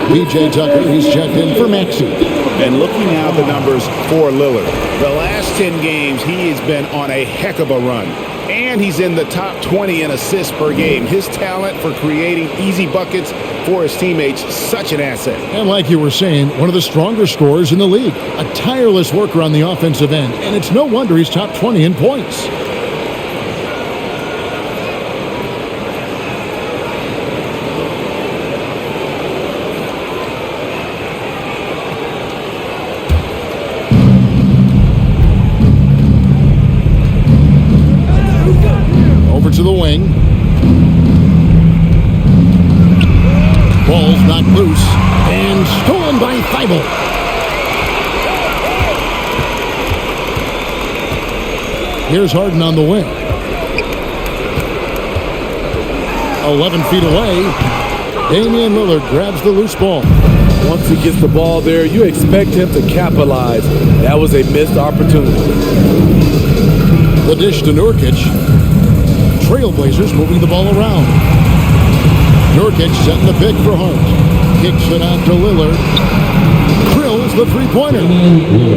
P.J. Tucker, he's checked in for Maxey. And looking now at the numbers for Lillard, the last 10 games, he has been on a heck of a run. And he's in the top 20 in assists per game. His talent for creating easy buckets for his teammates, such an asset. And like you were saying, one of the stronger scorers in the league. A tireless worker on the offensive end. And it's no wonder he's top 20 in points. To the wing. Ball's knocked loose and stolen by Thibault. Here's Harden on the wing. 11 feet away. Damian Lillard grabs the loose ball. Once he gets the ball there, you expect him to capitalize. That was a missed opportunity. The dish to Nurkic. Trailblazers moving the ball around. Nurkic setting the pick for Hart. Kicks it out to Lillard. Drills the three-pointer.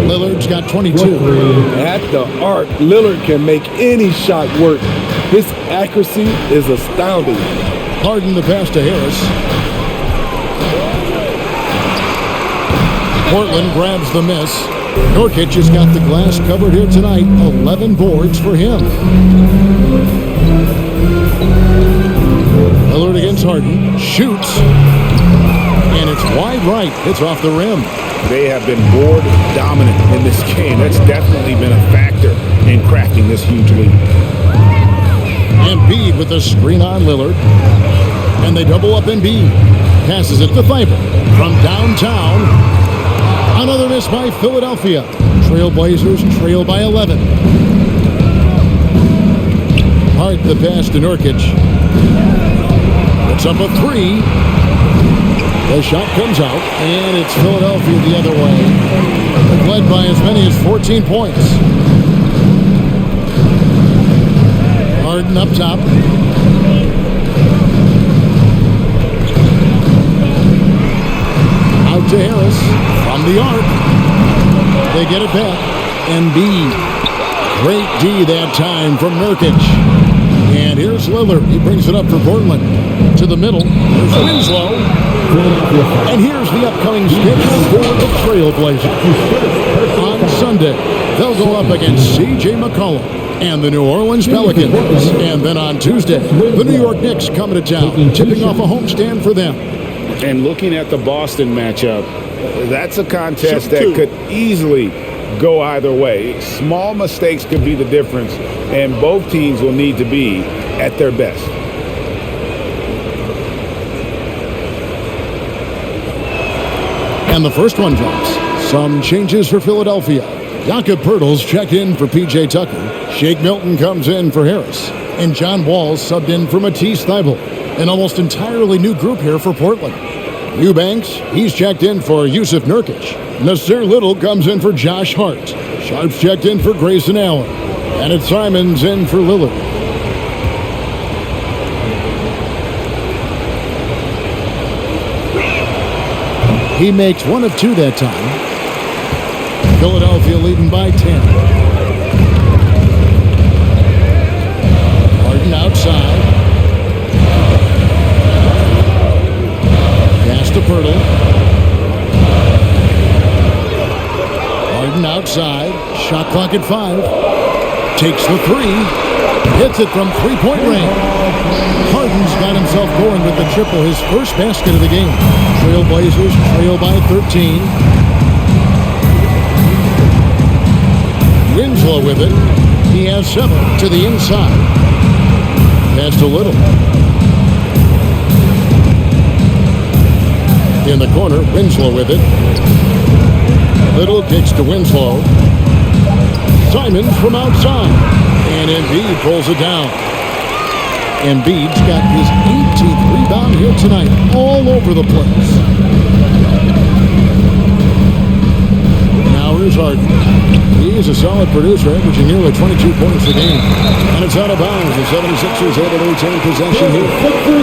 Lillard's got 22. At the arc, Lillard can make any shot work. His accuracy is astounding. Harden the pass to Harris. Portland grabs the miss. Nurkic has got the glass covered here tonight. 11 boards for him. Lillard against Harden. Shoots. And it's wide right. It's off the rim. They have been board dominant in this game. That's definitely been a factor in cracking this huge lead. Embiid with a screen on Lillard. And they double up Embiid. Passes it to Thibault. From downtown. Another miss by Philadelphia. Trailblazers trail by 11. Hart the pass to Nurkic. It's up a three. The shot comes out, and it's Philadelphia the other way. Led by as many as 14 points. Harden up top. Out to Harris from the arc. They get it back. Embiid. Great D that time from Nurkic. And here's Lillard. He brings it up for Portland. To the middle. There's Winslow. And here's the upcoming schedule for the Trailblazers. On Sunday, they'll go up against C.J. McCollum and the New Orleans Pelicans. And then on Tuesday, the New York Knicks coming to town, tipping off a homestand for them. And looking at the Boston matchup, that's a contest that could easily go either way. Small mistakes could be the difference, and both teams will need to be at their best. And the first one drops. Some changes for Philadelphia. Jakob Poeltl's checked in for P.J. Tucker. Shake Milton comes in for Harris. And John Wall's subbed in for Matisse Thybulle. An almost entirely new group here for Portland. Eubanks, he's checked in for Yusuf Nurkic. Nasir Little comes in for Josh Hart. Sharp's checked in for Grayson Allen. And it's Simons in for Lillard. He makes one of two that time. Philadelphia leading by 10. Harden outside. Pass to Pirtle. Harden outside. Shot clock at 5. Takes the 3. Hits it from three-point range. Harden's got himself going with the triple, his first basket of the game. Trailblazers trail by 13. Winslow with it. He has 7 to the inside. Pass to Little. In the corner, Winslow with it. Little kicks to Winslow. Simons from outside. And Embiid pulls it down. Embiid's got his 18th rebound here tonight, all over the place. Now here's Harden. He's a solid producer, averaging nearly 22 points a game. And it's out of bounds. The 76ers able to retain possession here.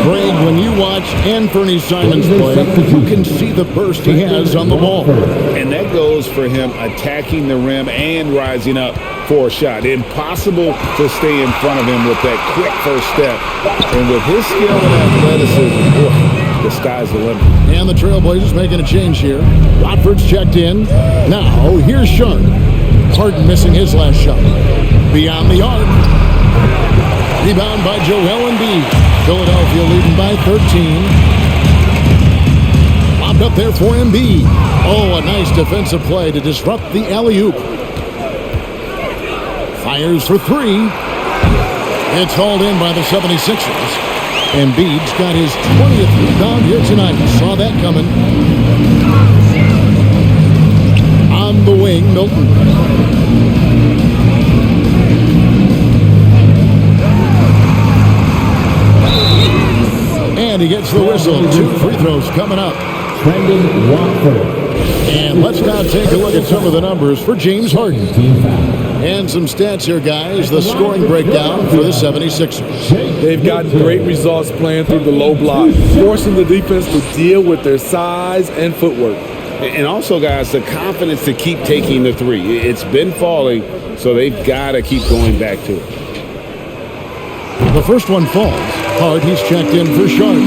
Greg, when you watch Anthony Simons play, you can see the burst he has on the ball. And that goes for him attacking the rim and rising up for a shot. Impossible to stay in front of him with that quick first step. And with his skill and athleticism, boy, the sky's the limit. And the Trailblazers making a change here. Watford's checked in. Now, here's Sharp. Harden missing his last shot. Beyond the arc. Rebound by Joel Embiid. Philadelphia leading by 13. Lobbed up there for Embiid. Oh, a nice defensive play to disrupt the alley-oop. Fires for 3. It's hauled in by the 76ers. Embiid's got his 20th rebound here tonight. Saw that coming. On the wing, Milton. And he gets the whistle. 2 free throws coming up. Brendan Watford. And let's now take a look at some of the numbers for James Harden. And some stats here, guys. The scoring breakdown for the 76ers. They've gotten great results playing through the low block, forcing the defense to deal with their size and footwork. And also, guys, the confidence to keep taking the 3. It's been falling, so they've got to keep going back to it. The first one falls. Hard, he's checked in for Sharp.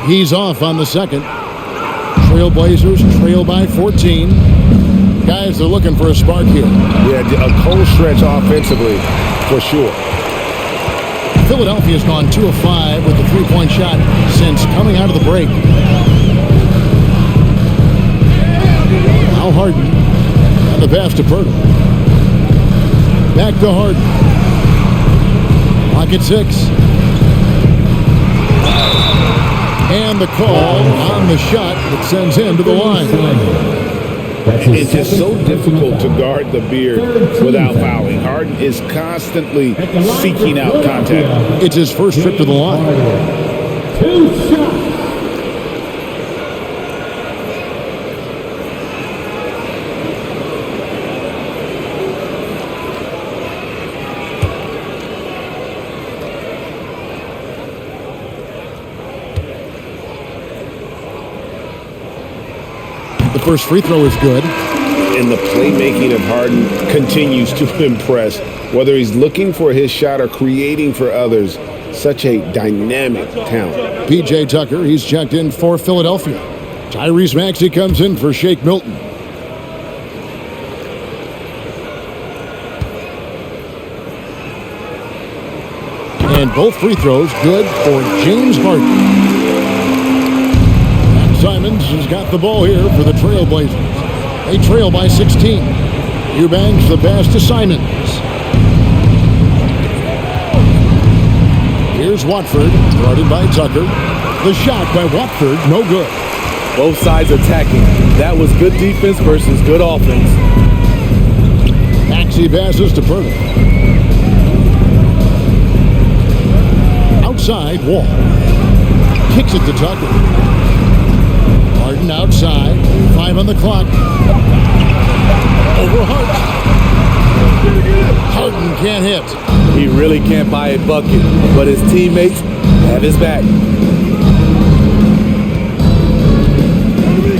He's off on the second. Trailblazers trail by 14. Guys, they're looking for a spark here. Yeah, a cold stretch offensively, for sure. Philadelphia's gone 2 of 5 with a 3-point shot since coming out of the break. Now Harden. And the pass to Pirtle. Back to Harden. Clock at 6. And the call on the shot that sends him to the line. It's just so difficult to guard the beard without fouling. Harden is constantly seeking out contact. It's his first trip to the line. 2 shots. The first free throw is good. And the playmaking of Harden continues to impress. Whether he's looking for his shot or creating for others, such a dynamic talent. P.J. Tucker, he's checked in for Philadelphia. Tyrese Maxey comes in for Shake Milton. And both free throws good for James Harden. Simons has got the ball here for the Trailblazers. They trail by 16. Eubanks the pass to Simons. Here's Watford, guarded by Tucker. The shot by Watford, no good. Both sides attacking. That was good defense versus good offense. Maxey passes to Pirtle. Outside, Wall. Kicks it to Tucker. Harden outside. 5 on the clock. Over Hart. Harden can't hit. He really can't buy a bucket, but his teammates have his back.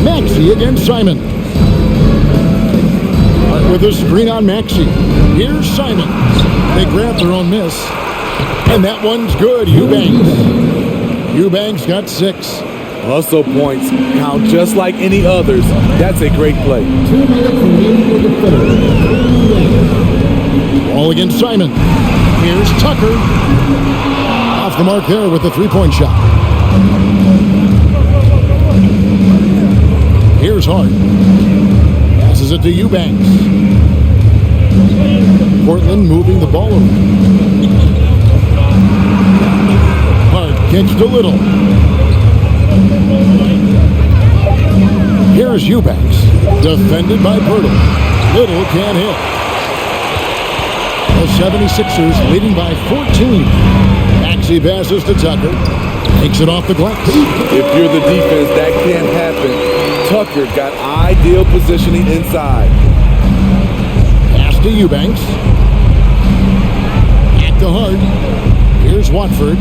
Maxey against Simon. Hart with a screen on Maxey. Here's Simon. They grab their own miss. And that one's good. Eubanks. Eubanks got 6. Hustle points count just like any others. That's a great play. 2 minutes remaining in the third. Ball against Simon. Here's Tucker. Off the mark there with the three-point shot. Here's Hart. Passes it to Eubanks. Portland moving the ball over. Hart kicks to Little. Here's Eubanks. Defended by Pirtle. Little can't hit. The 76ers leading by 14. Maxey passes to Tucker. Takes it off the glass. If you're the defense, that can't happen. Tucker got ideal positioning inside. Pass to Eubanks. Back to Hart. Here's Watford.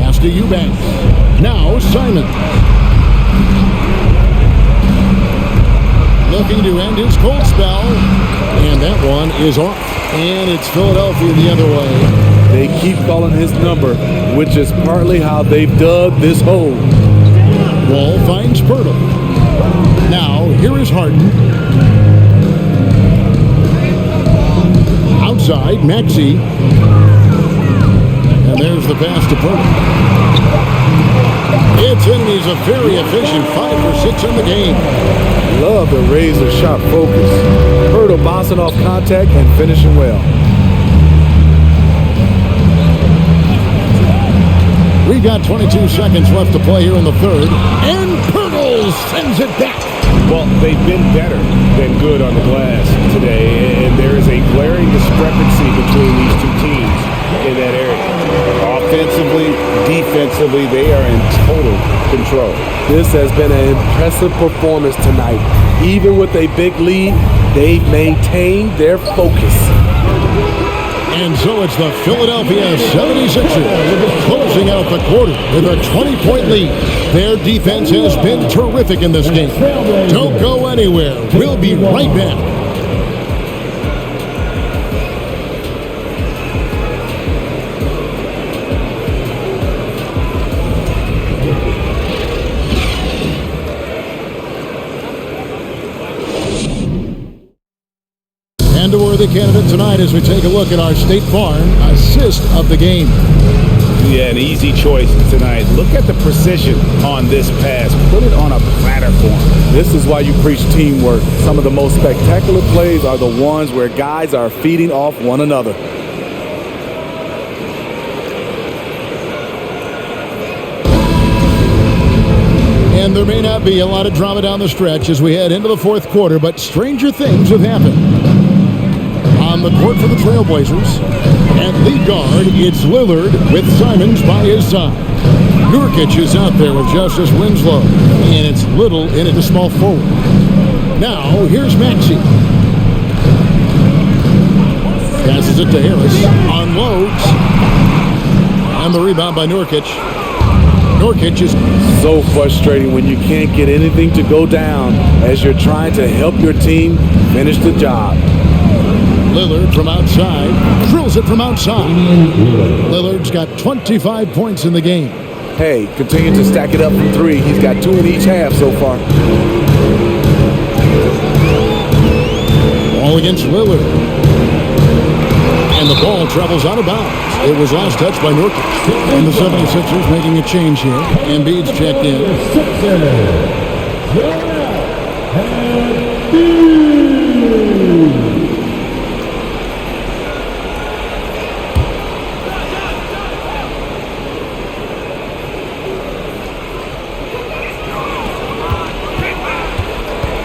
Pass to Eubanks. Now Simon. Looking to end his cold spell. And that one is off. And it's Philadelphia the other way. They keep calling his number, which is partly how they've dug this hole. Wall finds Pirtle. Now, here is Harden. Outside, Maxey. And there's the pass to Pirtle. It's in. He's a very efficient 5 for 6 in the game. Love the razor sharp focus. Pirtle bouncing off contact and finishing well. We've got 22 seconds left to play here in the third. And Pirtle sends it back. Well, they've been better than good on the glass today, and there is a glaring discrepancy between these two teams in that area. Offensively, defensively, they are in total control. This has been an impressive performance tonight. Even with a big lead, they've maintained their focus. And so it's the Philadelphia 76ers closing out the quarter with a 20-point lead. Their defense has been terrific in this game. Don't go anywhere. We'll be right back. And a worthy candidate tonight as we take a look at our State Farm assist of the game. Yeah, an easy choice tonight. Look at the precision on this pass. Put it on a platter for him. This is why you preach teamwork. Some of the most spectacular plays are the ones where guys are feeding off one another. And there may not be a lot of drama down the stretch as we head into the fourth quarter, but stranger things have happened. On the court for the Trailblazers, at lead guard, it's Lillard with Simons by his side. Nurkic is out there with Justice Winslow, and it's Little in at the small forward. Now, here's Maxey. Passes it to Harris, unloads, and the rebound by Nurkic. Nurkic is so frustrating when you can't get anything to go down as you're trying to help your team finish the job. Lillard from outside, drills it from outside. Lillard's got 25 points in the game. Hey, continue to stack it up from 3. He's got 2 in each half so far. Ball against Lillard. And the ball travels out of bounds. It was last touched by Nurkic. And the 76ers making a change here. Embiid's checked in.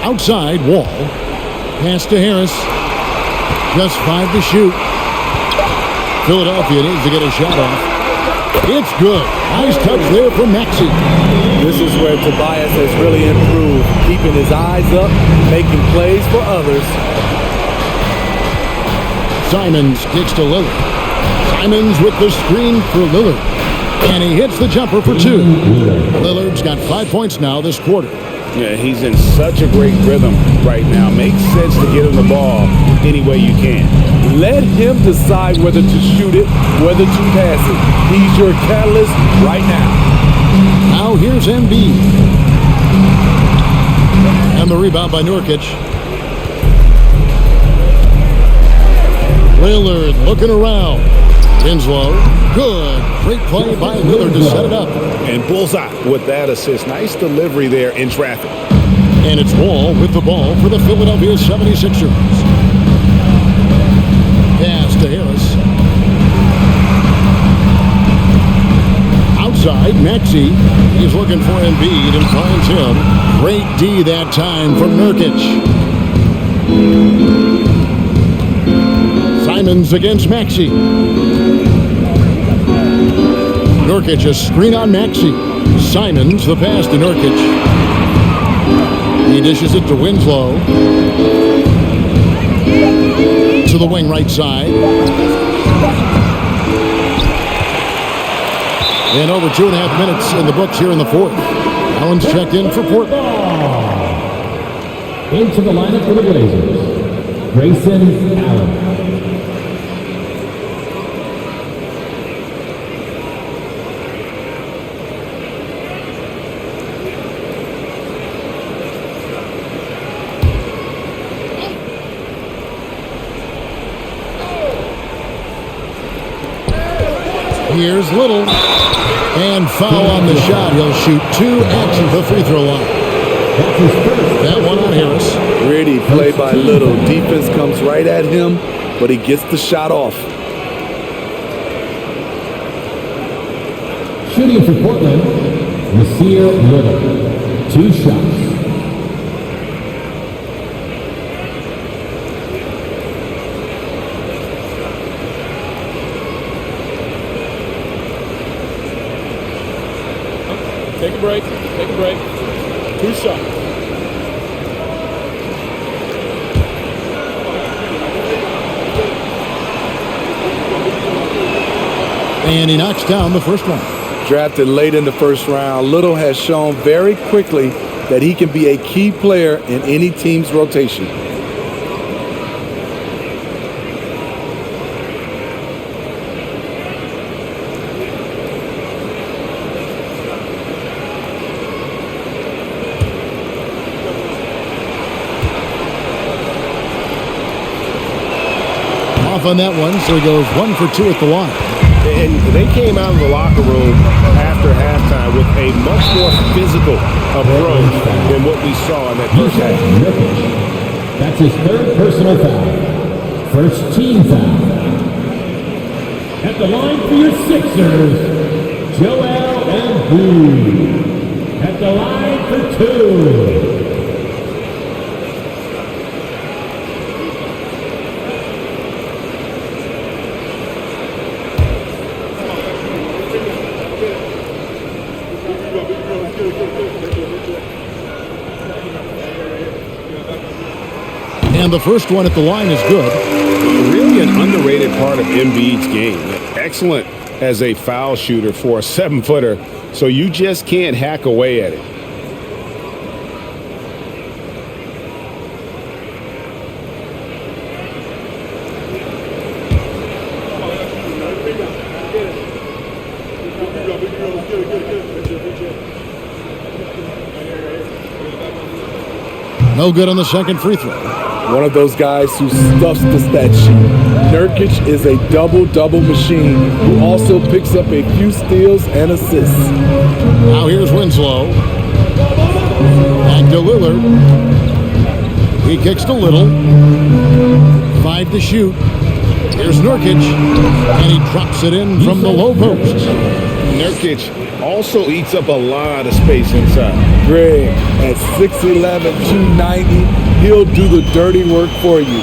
Outside, Wall. Pass to Harris. Just 5 to shoot. Philadelphia needs to get a shot off. It's good. Nice touch there from Maxey. This is where Tobias has really improved, keeping his eyes up, making plays for others. Simons kicks to Lillard. Simons with the screen for Lillard. And he hits the jumper for 2. Lillard's got 5 points now this quarter. Yeah, he's in such a great rhythm right now. Makes sense to get him the ball any way you can. Let him decide whether to shoot it, whether to pass it. He's your catalyst right now. Now here's Embiid. And the rebound by Nurkic. Lillard looking around. Winslow. Good. Great play by Lillard to set it up. And bullseye with that assist. Nice delivery there in traffic. And it's Wall with the ball for the Philadelphia 76ers. Pass to Harris. Outside, Maxey. He's looking for Embiid and finds him. Great D that time from Nurkic. Simons against Maxey. Nurkic a screen on Maxey. Simons the pass to Nurkic. He dishes it to Winslow. To the wing right side. And over 2.5 minutes in the books here in the fourth. Allen's checked in for Portland. Into the lineup for the Blazers, Grayson Allen. Here's Little. And foul on the shot. He'll shoot 2 at the free throw line. That one on Harris. Pretty play by Little. Defense comes right at him, but he gets the shot off. Shooting for Portland, Nasir Little. 2 shots. Take a break. Take a break. 2 shots. And he knocks down the first one. Drafted late in the first round, Little has shown very quickly that he can be a key player in any team's rotation. Off on that one, so he goes 1 for 2 at the line. And they came out of the locker room after halftime with a much more physical approach than what we saw in that first half. That's his 3rd personal foul. First team foul. At the line for your Sixers, Joel Embiid. At the line for 2. And the first one at the line is good. Really an underrated part of Embiid's game. Excellent as a foul shooter for a 7-footer, so you just can't hack away at it. No good on the second free throw. One of those guys who stuffs the stat sheet. Nurkic is a double-double machine who also picks up a few steals and assists. Now here's Winslow. Back to Lillard. He kicks to Little. 5 to shoot. Here's Nurkic. And he drops it in from the low post. Nurkic also eats up a lot of space inside. Greg, at 6'11", 290, he'll do the dirty work for you.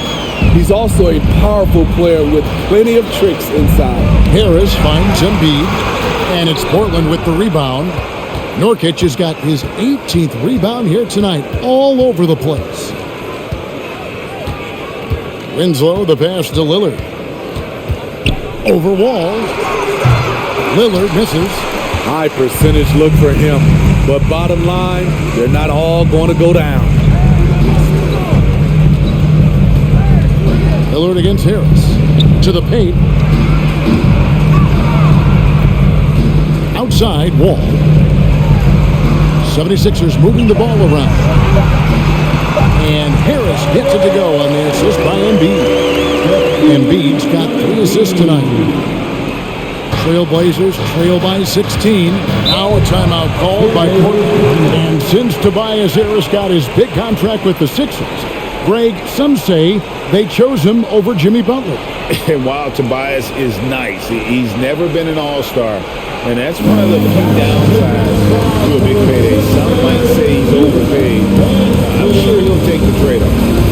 He's also a powerful player with plenty of tricks inside. Harris finds Embiid. And it's Portland with the rebound. Nurkic has got his 18th rebound here tonight, all over the place. Winslow, the pass to Lillard. Over Wall. Lillard misses. High percentage look for him. But bottom line, they're not all going to go down. Lillard against Harris. To the paint. Outside, Wall. 76ers moving the ball around. And Harris gets it to go on the assist by Embiid. Embiid's got 3 assists tonight. Trailblazers trail by 16. Now a timeout called by Portland. And since Tobias Harris got his big contract with the Sixers, Greg, some say they chose him over Jimmy Butler. And while Tobias is nice, he's never been an all-star. And that's one of the key downsides to a big payday. Some might say he's overpaid. I'm sure he'll take the trade-off.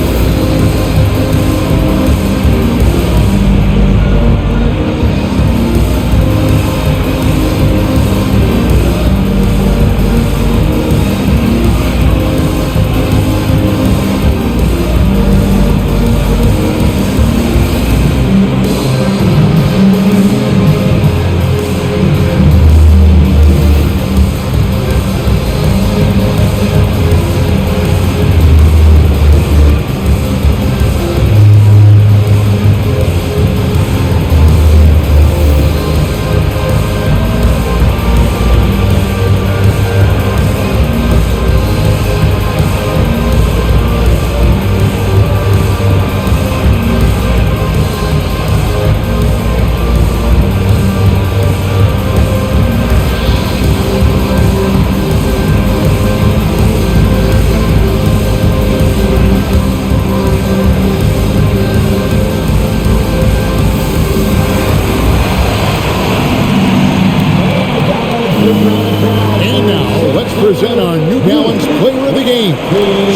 And now, let's present our New Balance Player of the Game,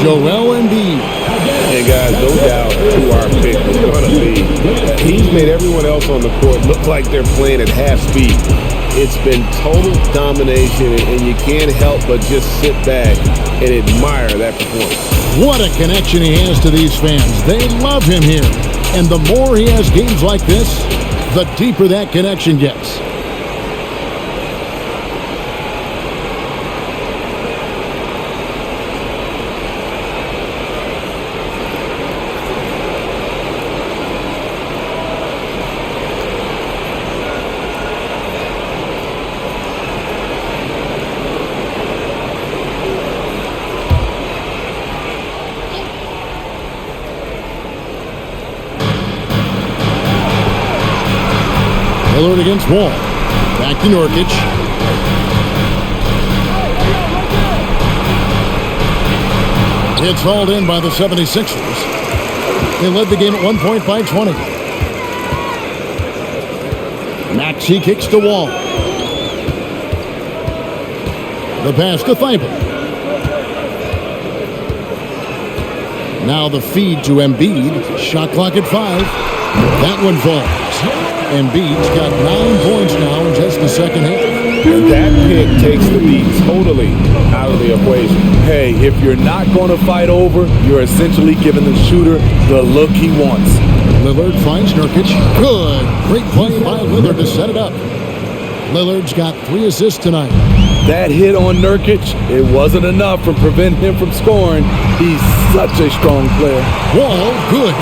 Joel Embiid. And guys, no doubt who our pick is going to be. He's made everyone else on the court look like they're playing at half speed. It's been total domination, and you can't help but just sit back and admire that performance. What a connection he has to these fans. They love him here. And the more he has games like this, the deeper that connection gets. Lillard against Wall. Back to Nurkic. It's hauled in by the 76ers. They led the game at one point by 20. Maxey kicks to Wall. The pass to Thibault. Now the feed to Embiid. Shot clock at 5. That one falls. Embiid's got 9 points now in just the second half. And that pick takes the lead totally out of the equation. Hey, if you're not going to fight over, you're essentially giving the shooter the look he wants. Lillard finds Nurkic. Good. Great play by Lillard to set it up. Lillard's got 3 assists tonight. That hit on Nurkic, it wasn't enough to prevent him from scoring. He's such a strong player. Wall, good.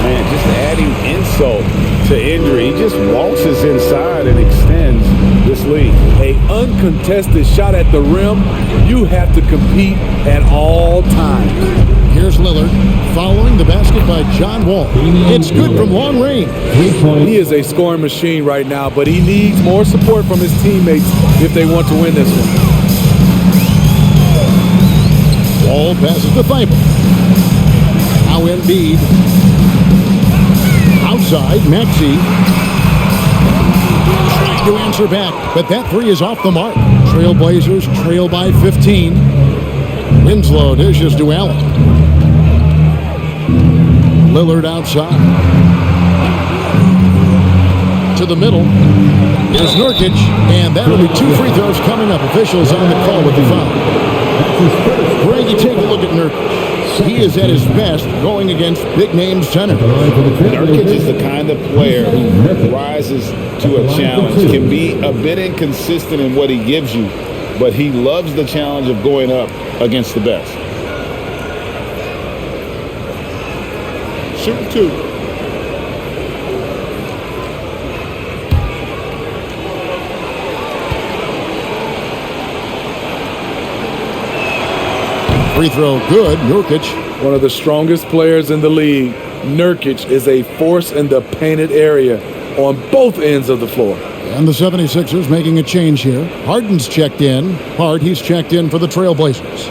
Man, just adding insult to injury. He just waltzes inside and extends this lead. A uncontested shot at the rim, you have to compete at all times. Here's Lillard following the basket by John Wall. It's good from long range. He is a scoring machine right now, but he needs more support from his teammates if they want to win this one. Wall passes to Thibault. Now Embiid. Outside, Maxey. Trying to answer back, but that 3 is off the mark. Trailblazers trail by 15. Winslow dishes to Allen. Lillard outside. to the middle. Here's Nurkic, and that'll be 2 free throws coming up. Officials on the call with the foul. Greg, you take a look at Nurkic. He is at his best going against big-name centers. Nurkic is the kind of player who rises to a challenge, can be a bit inconsistent in what he gives you, but he loves the challenge of going up against the best. Shoot 2. Free throw good. Nurkic. One of the strongest players in the league. Nurkic is a force in the painted area on both ends of the floor. And the 76ers making a change here. Harden's checked in. He's checked in for the Trailblazers.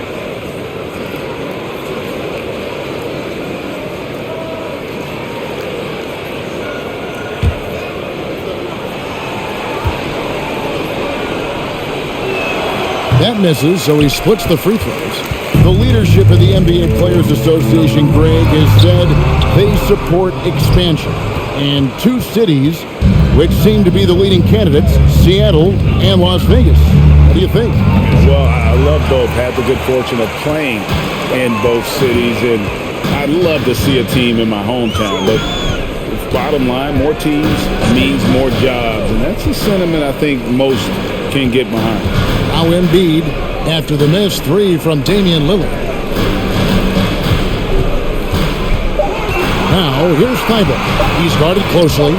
That misses, so he splits the free throws. The leadership of the NBA Players Association, Greg, has said they support expansion. And 2 cities, which seem to be the leading candidates, Seattle and Las Vegas. What do you think? Well, I love both. Had the good fortune of playing in both cities, and I'd love to see a team in my hometown. But bottom line, more teams means more jobs, and that's a sentiment I think most can get behind. Now Embiid, after the missed 3 from Damian Lillard. Now, here's Thibault. He's guarded closely.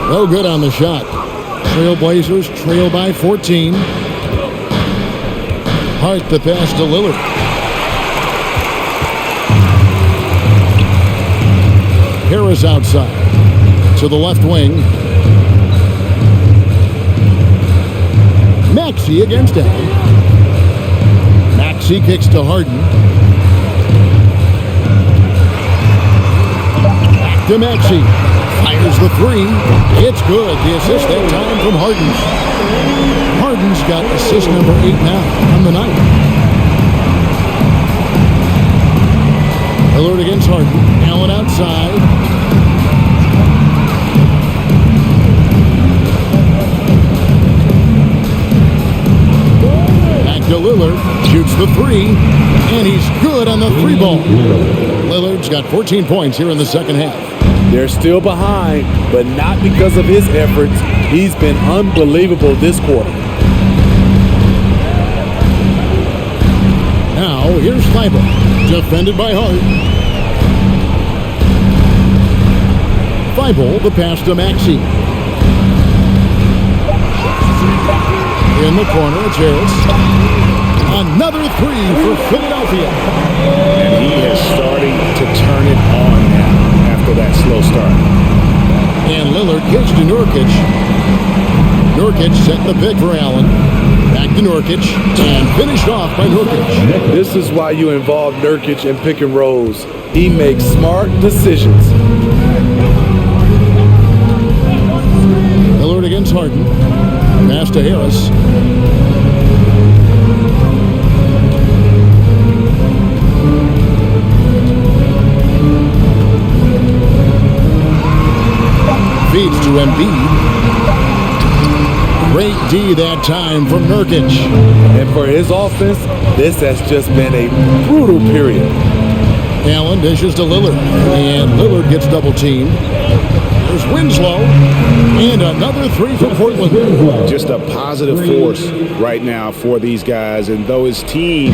No good on the shot. Trailblazers trail by 14. Hart the pass to Lillard. Harris outside. To the left wing. Maxey against Allen. Maxey kicks to Harden. Back to Maxey. Fires the 3. It's good. The assist that time from Harden. Harden's got assist number 8 now on the night. Lillard against Harden. Allen outside. To Lillard, shoots the 3, and he's good on the 3 ball. Lillard's got 14 points here in the second half. They're still behind, but not because of his efforts. He's been unbelievable this quarter. Now, here's Thibault, defended by Hart. Thibault, the pass to Maxey. In the corner, it's Harris. Another 3 for Philadelphia. And he is starting to turn it on now after that slow start. And Lillard gives to Nurkic. Nurkic set the pick for Allen. Back to Nurkic, and finished off by Nurkic. This is why you involve Nurkic in pick and rolls. He makes smart decisions. Lillard against Harden. Pass to Harris. Feeds to Embiid. Great D that time from Nurkic. And for his offense, this has just been a brutal period. Allen dishes to Lillard. And Lillard gets double teamed. There's Winslow. And another 3 for Portland. Just a positive force right now for these guys. And though his team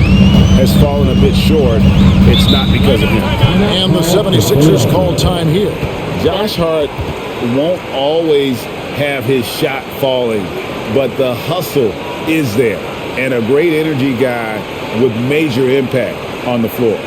has fallen a bit short, it's not because of him. And the 76ers call time here. Josh Hart won't always have his shot falling, but the hustle is there. And a great energy guy with major impact on the floor.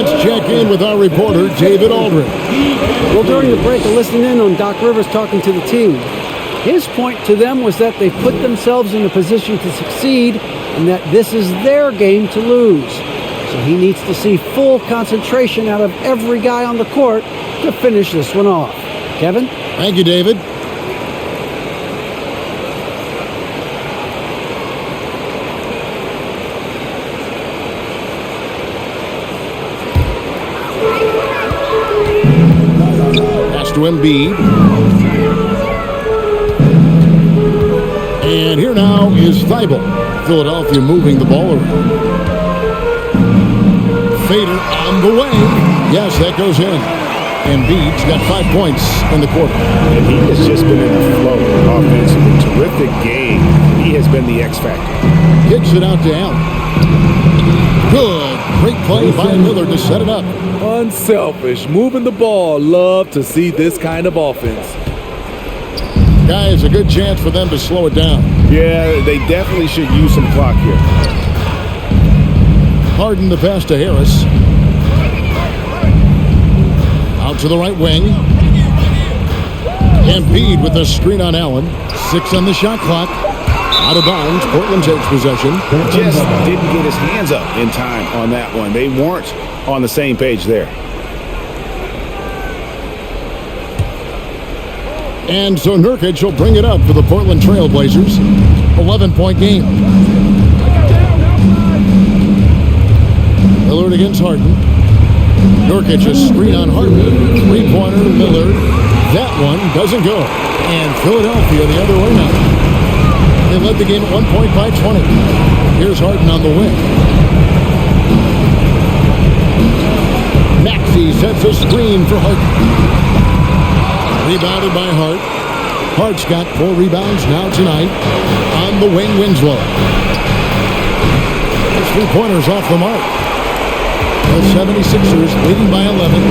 Let's check in with our reporter, David Aldridge. Well, during the break, I listened in on Doc Rivers talking to the team. His point to them was that they put themselves in a position to succeed and that this is their game to lose. So he needs to see full concentration out of every guy on the court to finish this one off. Kevin? Thank you, David. Pass to Embiid. And here now is Thibault. Philadelphia moving the ball around. Fader on the way. Yes, that goes in. Embiid's got 5 points in the quarter. And he has just been in the flow offensively. Terrific game. He has been the X factor. Kicks it out to Allen. Good. Great play by Miller to set it up. Unselfish, moving the ball. Love to see this kind of offense. Guys, a good chance for them to slow it down. Yeah, they definitely should use some clock here. Harden the pass to Harris. Out to the right wing. Embiid with a screen on Allen. 6 on the shot clock. Out of bounds. Portland takes possession. Just didn't get his hands up in time on that one. They weren't on the same page there. And so Nurkic will bring it up for the Portland Trailblazers. 11-point game. Lillard against Harden. Nurkic a screen on Harden. 3-pointer, Lillard. That one doesn't go. And Philadelphia the other way now. They led the game at 1 point by 20. Here's Harden on the wing. Maxey sets a screen for Harden. Rebounded by Hart. Hart's got 4 rebounds now tonight. On the wing, Winslow. His 3-pointers off the mark. The 76ers leading by 11.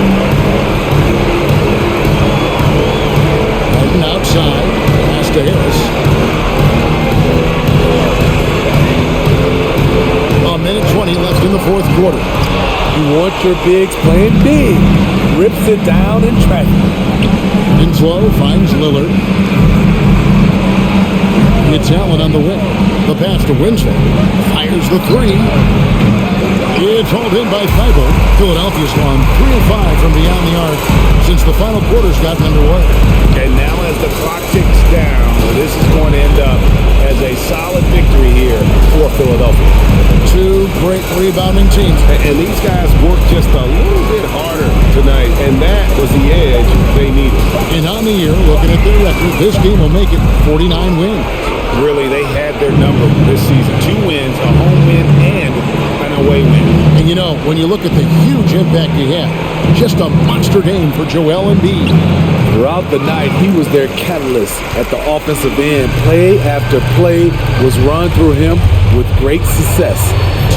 Harden outside. Pass to Harris. A minute 20 left in the fourth quarter. You want your bigs playing big. Rips it down in traffic. Winslow finds Lillard. It's Allen on the wing. The pass to Winslow. Fires the 3. It's hauled in by Thibault. Philadelphia's gone 3 of 5 from beyond the arc since the final quarter's gotten underway. And now as the clock ticks down, this is going to end up as a solid victory here for Philadelphia. 2 great rebounding teams. And these guys worked just a little bit harder tonight, and that was the edge they needed. And on the year, looking at their record, this team will make it 49 wins. Really, they had their number this season. 2 wins, a home win, and an away win. And you know, when you look at the huge impact he had, just a monster game for Joel Embiid. Throughout the night, he was their catalyst at the offensive end. Play after play was run through him with great success.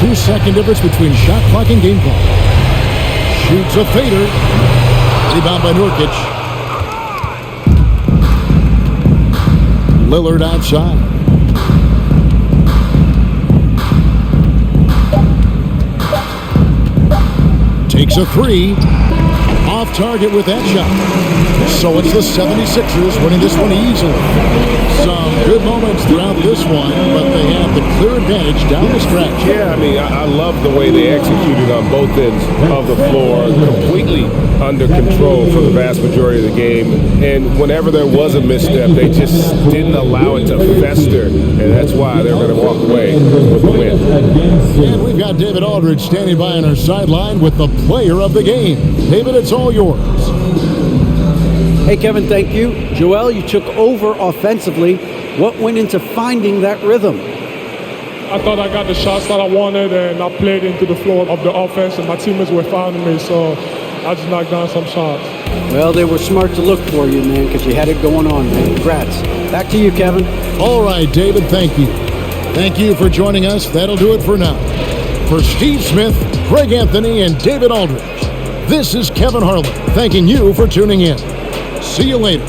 2-second difference between shot clock and game clock. Shoots a fader. Rebound by Nurkic. Lillard outside. Takes a 3. Off target with that shot. So it's the 76ers winning this one easily. Some good moments throughout this one, but they have the clear advantage down the stretch. Yeah, I mean, I love the way they executed on both ends of the floor. Completely under control for the vast majority of the game. And whenever there was a misstep, they just didn't allow it to fester. And that's why they're going to walk away with the win. And we've got David Aldridge standing by on our sideline with the player of the game. David, it's all yours. Hey, Kevin, thank you. Joel, you took over offensively. What went into finding that rhythm? I thought I got the shots that I wanted, and I played into the flow of the offense, and my teammates were fouling me, so I just knocked down some shots. Well, they were smart to look for you, man, because you had it going on, man. Congrats. Back to you, Kevin. All right, David, thank you. Thank you for joining us. That'll do it for now. For Steve Smith, Greg Anthony, and David Aldridge, this is Kevin Harlan thanking you for tuning in. See you later.